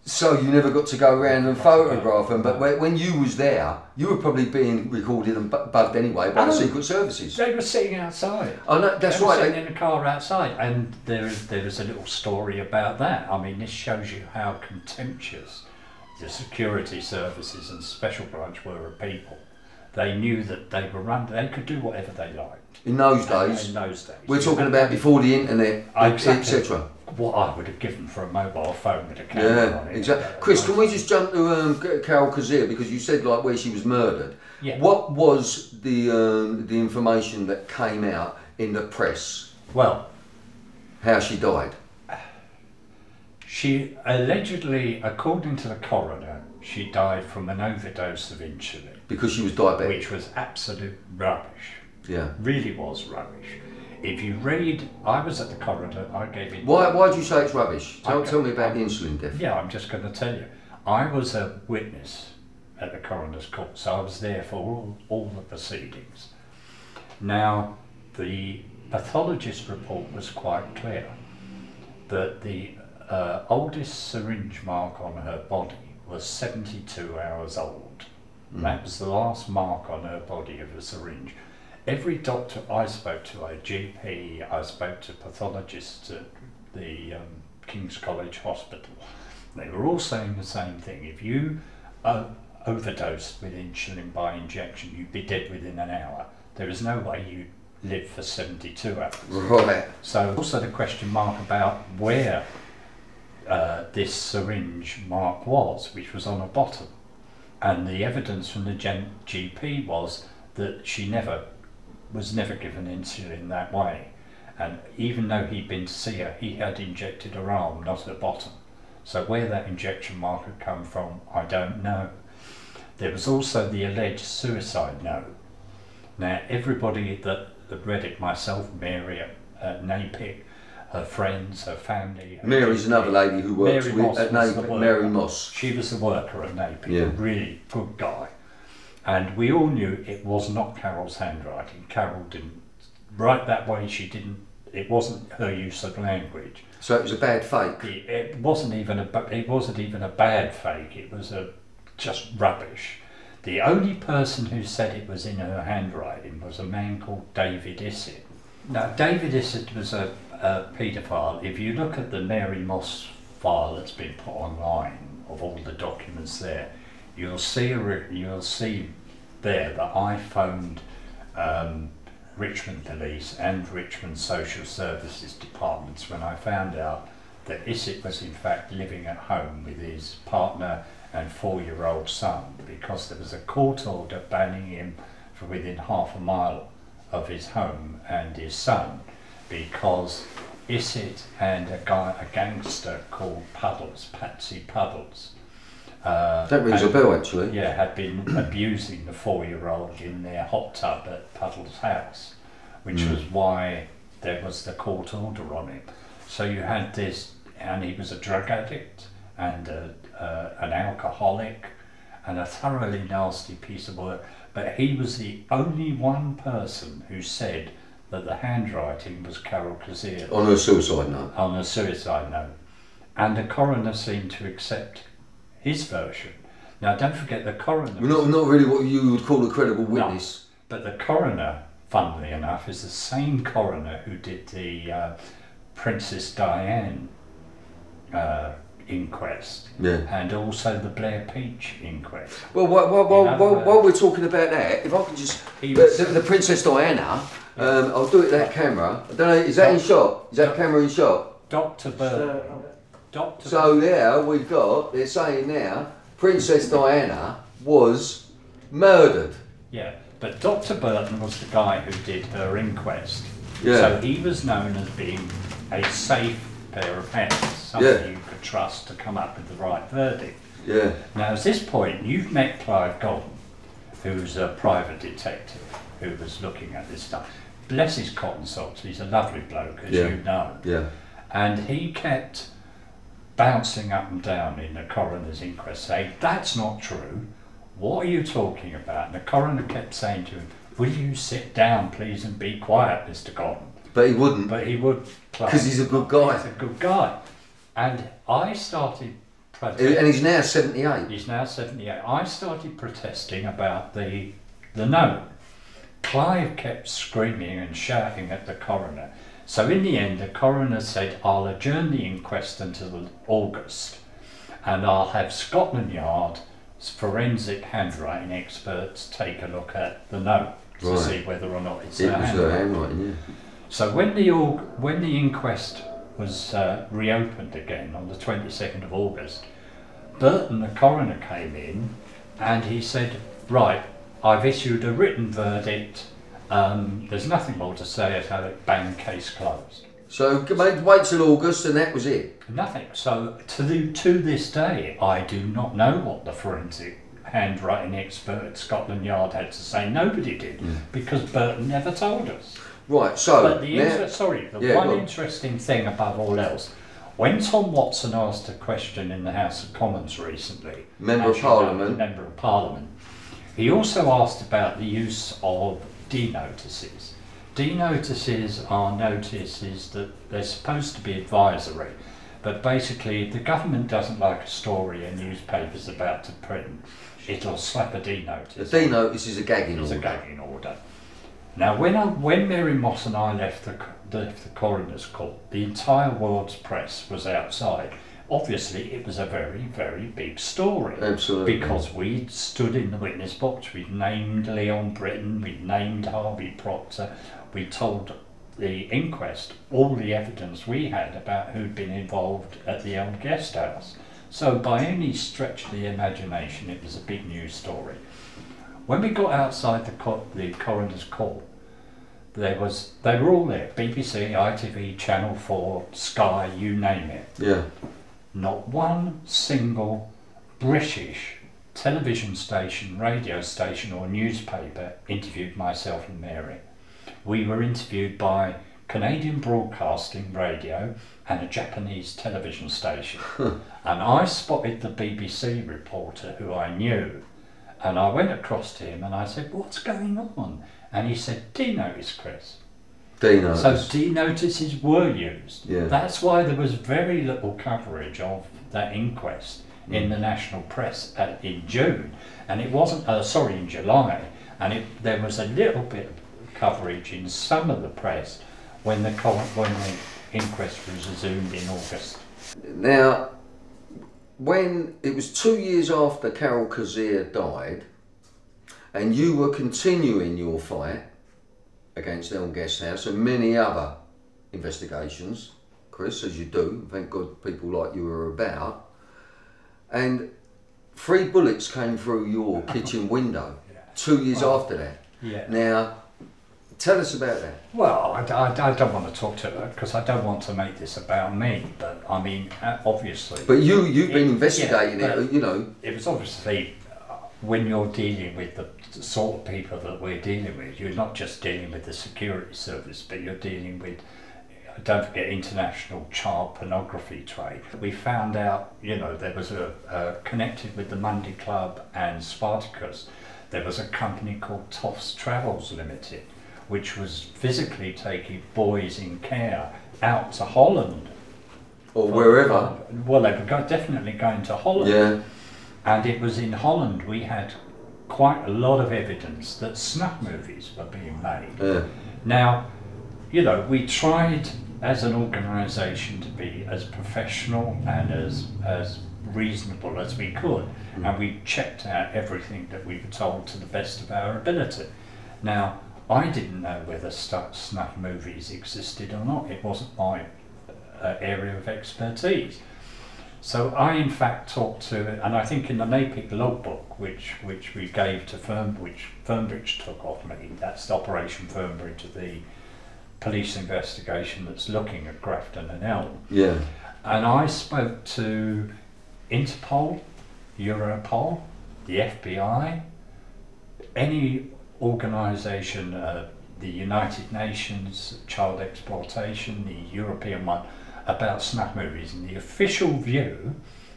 So you never got to go around and photograph them, but when you was there, you were probably being recorded and bugged anyway by the Secret Services. They were sitting outside. Oh, no, that's they were right. Sitting in a car outside, and there is a little story about that. I mean, this shows you how contemptuous the security services and special branch were of people. They knew that they were run. They could do whatever they liked. In those days. In those days. We're talking about before the internet, exactly. etc. What I would have given for a mobile phone with a camera on it. Exactly. Chris, can we just jump to Carol Kazir, because you said like where she was murdered. Yeah. What was the information that came out in the press? Well, how she died. She allegedly, according to the coroner, she died from an overdose of insulin. Because she was diabetic. Which was absolute rubbish. Yeah. Really was rubbish. If you read, I was at the coroner, I gave it... Why do you say it's rubbish? Tell me about the insulin death. Yeah, I'm just going to tell you. I was a witness at the coroner's court, so I was there for all the proceedings. Now, the pathologist report was quite clear that the oldest syringe mark on her body was 72 hours old. That was the last mark on her body of a syringe. Every doctor I spoke to, a GP, I spoke to pathologists at the King's College Hospital, they were all saying the same thing. If you overdosed with insulin by injection, you'd be dead within an hour. There is no way you'd live for 72 hours. Right. So also the question mark about where this syringe mark was, which was on her bottom. And the evidence from the GP was that she was never given insulin that way. And even though he'd been to see her, he had injected her arm, not her bottom. So where that injection mark had come from, I don't know. There was also the alleged suicide note. Now, everybody that read it, myself, Mary at NAPIC, her friends, her family. Mary's another lady who works at NAPIC, Mary Moss. She was the worker at NAPIC, yeah. A really good guy. And we all knew it was not Carol's handwriting. Carol didn't write that way, it wasn't her use of language. So it was a bad fake? It wasn't even a bad fake, it was just rubbish. The only person who said it was in her handwriting was a man called David Issett. Now, David Issett was a paedophile. If you look at the Mary Moss file that's been put online of all the documents there, you'll see there that I phoned Richmond Police and Richmond Social Services departments when I found out that Issett was in fact living at home with his partner and 4-year-old son, because there was a court order banning him from within half a mile of his home and his son, because Issit and a gangster called Puddles, Patsy Puddles. That rings a bell, actually. Yeah, had been abusing the 4-year-old in their hot tub at Puddles' house, which was why there was the court order on him. So you had this, and he was a drug addict and an alcoholic and a thoroughly nasty piece of work. But he was the only one person who said that the handwriting was Carol Kazir. On a suicide note. On a suicide note. And the coroner seemed to accept his version. Now, don't forget the coroner. Not really what you would call a credible witness. No, but the coroner, funnily enough, is the same coroner who did the Princess Diane inquest, and also the Blair Peach inquest. Well, while we're talking about that, if I could just the Princess Diana, I'll do it that camera. I don't know. Is that in shot? Is that camera in shot? Dr. Burton. So there we've got. They're saying now Princess Diana was murdered. Yeah, but Dr. Burton was the guy who did her inquest. Yeah. So he was known as being a safe pair of hands, somebody you could trust to come up with the right verdict. Yeah. Now, at this point, you've met Clive Golden, who's a private detective who was looking at this stuff. Bless his cotton socks, he's a lovely bloke, as you know. Yeah. And he kept bouncing up and down in the coroner's inquest, saying, "That's not true. What are you talking about?" And the coroner kept saying to him, "Will you sit down, please, and be quiet, Mr. Golden?" But he wouldn't. But he would. Because he's a good guy. He's a good guy. And I started protesting. And he's now 78. He's now 78. I started protesting about the note. Clive kept screaming and shouting at the coroner. So in the end, the coroner said, "I'll adjourn the inquest until August, and I'll have Scotland Yard's forensic handwriting experts take a look at the note to see whether or not it's handwriting." So when the inquest was reopened again on the 22nd of August, Burton, the coroner, came in and he said, "Right, I've issued a written verdict. There's nothing more to say about it. Bang, case closed." So wait till August and that was it? Nothing. So to this day, I do not know what the forensic handwriting expert at Scotland Yard had to say. Nobody did, because Burton never told us. Right, so... But the one interesting thing above all else, when Tom Watson asked a question in the House of Commons recently, Member of Parliament, he also asked about the use of D-notices. D-notices are notices that they're supposed to be advisory, but basically if the government doesn't like a story a newspaper's about to print, it'll slap a D-notice. A D-notice is a gagging order. It's a gagging order. Now, when Mary Moss and I left the coroner's court, the entire world's press was outside. Obviously, it was a very, very big story. Absolutely. Because we'd stood in the witness box, we'd named Leon Britton, we'd named Harvey Proctor, we told the inquest all the evidence we had about who'd been involved at the old guest house. So by any stretch of the imagination, it was a big news story. When we got outside the coroner's court, they were all there. BBC, ITV, Channel 4, Sky, you name it. Yeah. Not one single British television station, radio station or newspaper interviewed myself and Mary. We were interviewed by Canadian Broadcasting Radio and a Japanese television station. And I spotted the BBC reporter who I knew. And I went across to him and I said, "What's going on?" And he said, "D-notice, Chris." D-notice. So D-notices were used. Yeah. That's why there was very little coverage of that inquest in the national press in June. And it wasn't, in July. And there was a little bit of coverage in some of the press when the inquest was resumed in August. Now, when it was 2 years after Carol Kazir died, and you were continuing your fight against Elm Guest House and many other investigations, Chris, as you do, thank God people like you are about, and 3 bullets came through your kitchen window 2 years after that. Yeah. Now, Tell us about that. Well, I don't want to talk to her because I don't want to make this about me. But I mean, obviously. But you've been investigating it. You know. It was obviously when you're dealing with the sort of people that we're dealing with. You're not just dealing with the security service, but you're dealing with. Don't forget international child pornography trade. We found out, you know, there was connected with the Monday Club and Spartacus. There was a company called Toffs Travels Limited, which was physically taking boys in care out to Holland. Or wherever. Well, they were definitely going to Holland. Yeah. And it was in Holland we had quite a lot of evidence that snuff movies were being made. Yeah. Now, you know, we tried as an organisation to be as professional and as reasonable as we could, and we checked out everything that we were told to the best of our ability. Now, I didn't know whether snuff movies existed or not. It wasn't my area of expertise. So I in fact talked to, and I think in the NAPIC logbook, which we gave to which Fernbridge took off me, that's Operation Fernbridge of the police investigation that's looking at Grafton and Elm. Yeah. And I spoke to Interpol, Europol, the FBI, any organisation, the United Nations, child exploitation, the European one, about snuff movies. And the official view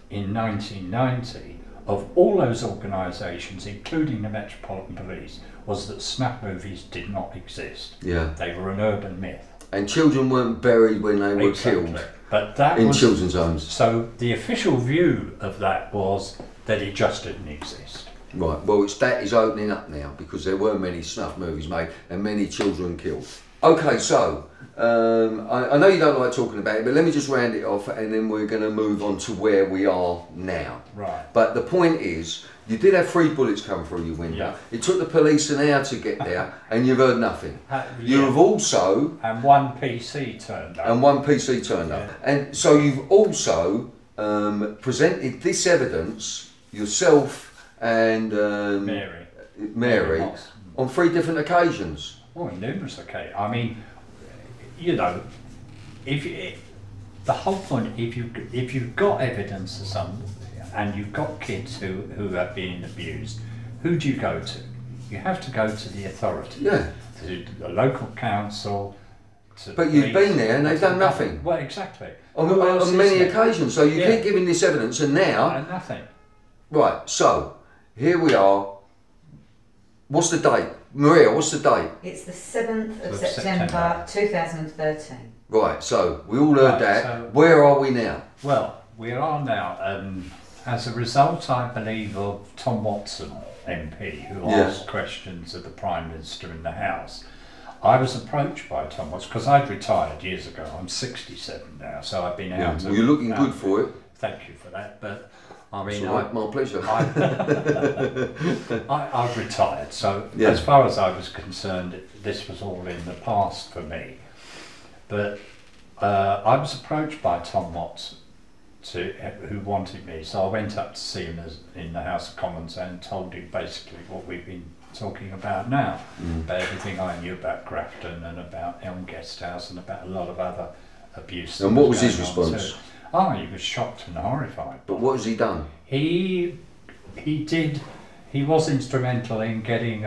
in 1990 of all those organisations, including the Metropolitan Police, was that snuff movies did not exist. Yeah. They were an urban myth. And children weren't buried when they were killed. But that in was, children's homes. So the official view of that was that it just didn't exist. Right, well that is opening up now because there were many snuff movies made and many children killed. Okay, so I know you don't like talking about it, but let me just round it off and then we're going to move on to where we are now. Right. But the point is, you did have 3 bullets come through your window. Yeah. It took the police an hour to get there and you've heard nothing. You yeah. have also... And one PC turned up. And one PC turned up. And so you've also presented this evidence yourself and Mary on 3 different occasions. Oh, numerous occasions. I mean, you know, the whole point, if you've got evidence of some, and you've got kids who have been abused, who do you go to? You have to go to the authorities, to the local council. But you've been there and they've done nothing. Well, exactly. On many occasions. So you keep giving this evidence and now... And nothing. Right, so here we are. What's the date? Maria, what's the date? It's the 7th of September 2013. Right, so we all heard that. So, where are we now? Well, we are now, as a result, I believe, of Tom Watson, MP, who asked questions of the Prime Minister in the House. I was approached by Tom Watson, because I'd retired years ago. I'm 67 now, so I've been out. Well, you're looking good for it. Thank you for that, but I mean, my pleasure. I've retired, so as far as I was concerned, this was all in the past for me. But I was approached by Tom Watson, who wanted me, so I went up to see him in the House of Commons and told him basically what we've been talking about now, about everything I knew about Grafton and about Elm Guest House and about a lot of other abuse. And what was his response? Oh, he was shocked and horrified. But what has he done? He was instrumental in getting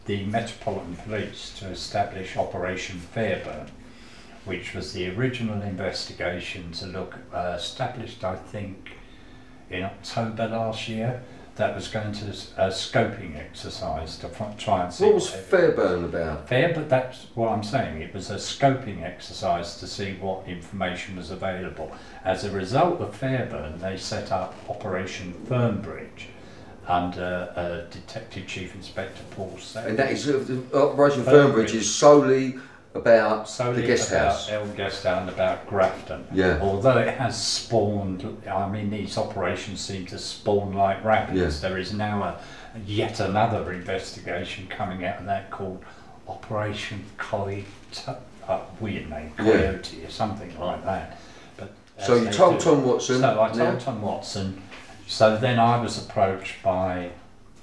the Metropolitan Police to establish Operation Fairburn, which was the original investigation to look, established I think in October last year, that was going to a scoping exercise to try and see... What was Fairburn about? But that's what I'm saying. It was a scoping exercise to see what information was available. As a result of Fairburn, they set up Operation Fernbridge under Detective Chief Inspector Paul Savage. And that is, Operation Fernbridge is solely about the guest house. Elm Guest House and about Grafton. Yeah. Although it has spawned, I mean, these operations seem to spawn like rabbits. Yeah. There is now yet another investigation coming out of that called Operation weird name, Coyote or something like that. But so you told Tom Watson. So I told Tom Watson. So then I was approached by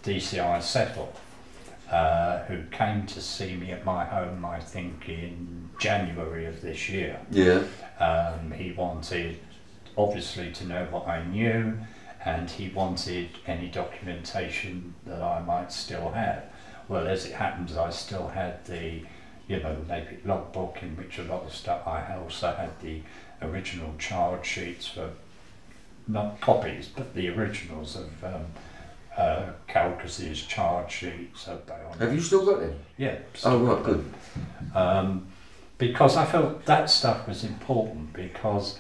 DCI Settle, who came to see me at my home, I think in January of this year. Yeah. He wanted, obviously, to know what I knew, and he wanted any documentation that I might still have. Well, as it happens, I still had the, you know, the Napier logbook, in which a lot of stuff. I also had the original charge sheets for, not copies, but the originals of Calcasi's charge sheets. Have you still got them? Yeah. Oh, right, good. Because I felt that stuff was important, because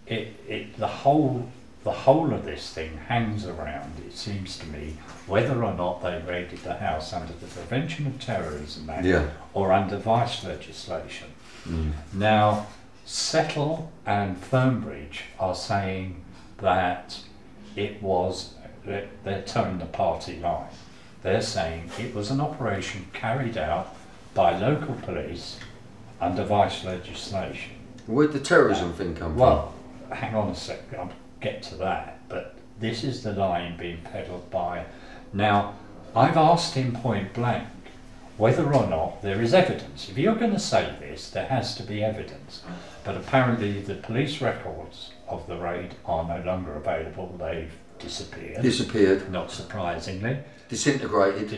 the whole of this thing hangs around, it seems to me, whether or not they raided the house under the Prevention of Terrorism Act, Yeah. or under vice legislation. Mm. Now, Settle and Fernbridge are saying that it was, they're towing the party line. They're saying it was an operation carried out by local police under vice legislation. Where'd the terrorism thing come from? Well, hang on a sec, I'll get to that, but this is the line being peddled by. Now, I've asked him point blank whether or not there is evidence. If you're going to say this, there has to be evidence. But apparently the police records of the raid are no longer available. They've disappeared. Disappeared. Not surprisingly. Disintegrated.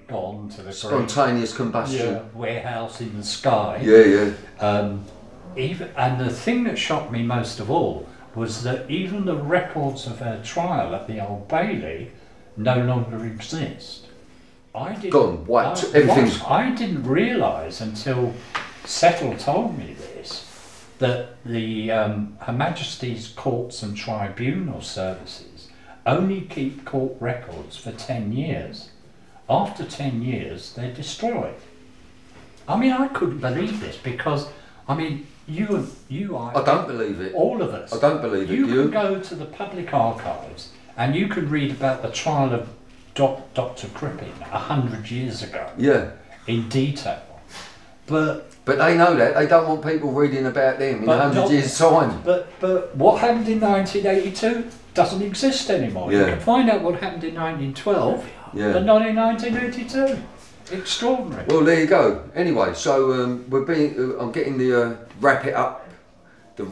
Gone to the spontaneous combustion. Warehouse in the sky. Yeah. And the thing that shocked me most of all was that even the records of her trial at the Old Bailey no longer exist. I didn't realise until Settle told me this, that the Her Majesty's Courts and Tribunal Services only keep court records for 10 years. After 10 years, they're destroyed. I mean, I couldn't believe this, because, I mean, I don't believe it. All of us. I don't believe it. You can go to the public archives and you can read about the trial of Dr. Crippen 100 years ago. Yeah. In detail. But they know that. They don't want people reading about them in 100 years' time. But what happened in 1982 doesn't exist anymore. Yeah. You can find out what happened in 1912, but not in 1982. Extraordinary. Well, there you go. Anyway, so I'm getting the wrap it up. Are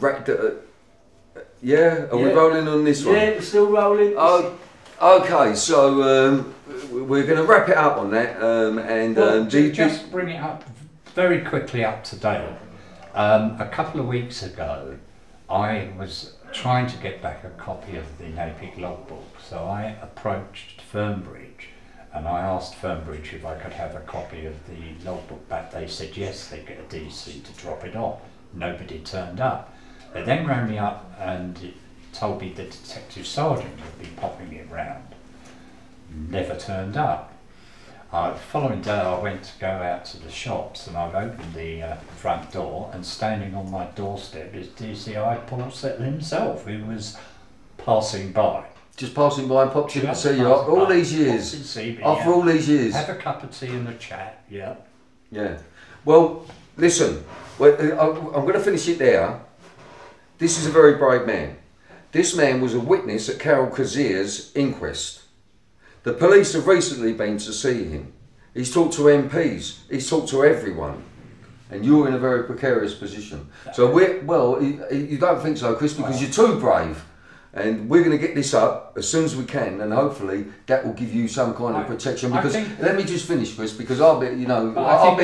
we rolling on this one? Yeah, it's still rolling. Oh, okay. So we're going to wrap it up on that. Just bring it up very quickly up to date. A couple of weeks ago, I was trying to get back a copy of the Napier logbook, so I approached Fernbridge. And I asked Fernbridge if I could have a copy of the logbook back. They said yes, they'd get a DC to drop it off. Nobody turned up. They then rang me up and told me the detective sergeant would be popping it round. Never turned up. The following day I went to go out to the shops, and I've opened the front door, and standing on my doorstep is DCI Paul Settle himself, who was passing by. Just passing by and popped in to see you after all these years. After all these years. Have a cup of tea and a chat, yeah. Yeah. Well, listen, I'm going to finish it there. This is a very brave man. This man was a witness at Carol Kazir's inquest. The police have recently been to see him. He's talked to MPs. He's talked to everyone. And you're in a very precarious position. So you don't think so, Chris, because you're too brave. And we're going to get this up as soon as we can, and hopefully that will give you some kind of protection. Because let me just finish, Chris, because I think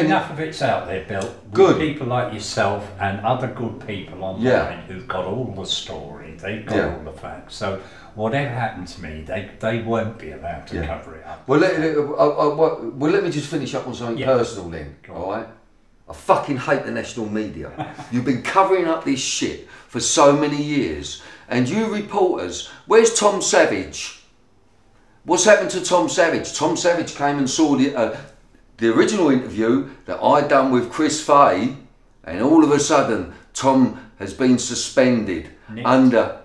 enough of it's out there, Bill. Good people like yourself and other good people online who've got all the story. They've got all the facts. So whatever happened to me, they won't be allowed to cover it up. Well, let me just finish up on something personal then. All right. I fucking hate the national media. You've been covering up this shit for so many years. And you reporters, where's Tom Savage? What's happened to Tom Savage? Tom Savage came and saw the original interview that I'd done with Chris Fay, and all of a sudden Tom has been suspended,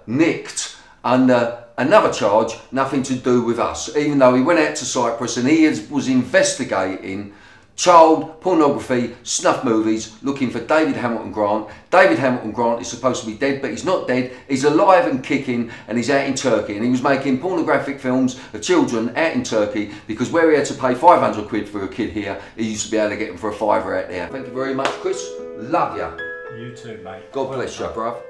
nicked under another charge, nothing to do with us, even though he went out to Cyprus and he was investigating child pornography, snuff movies, looking for David Hamilton Grant. David Hamilton Grant is supposed to be dead, but he's not dead. He's alive and kicking, and he's out in Turkey. And he was making pornographic films of children out in Turkey, because where he had to pay 500 quid for a kid here, he used to be able to get them for a fiver out there. Thank you very much, Chris. Love ya. You too, mate. God bless you, bruv.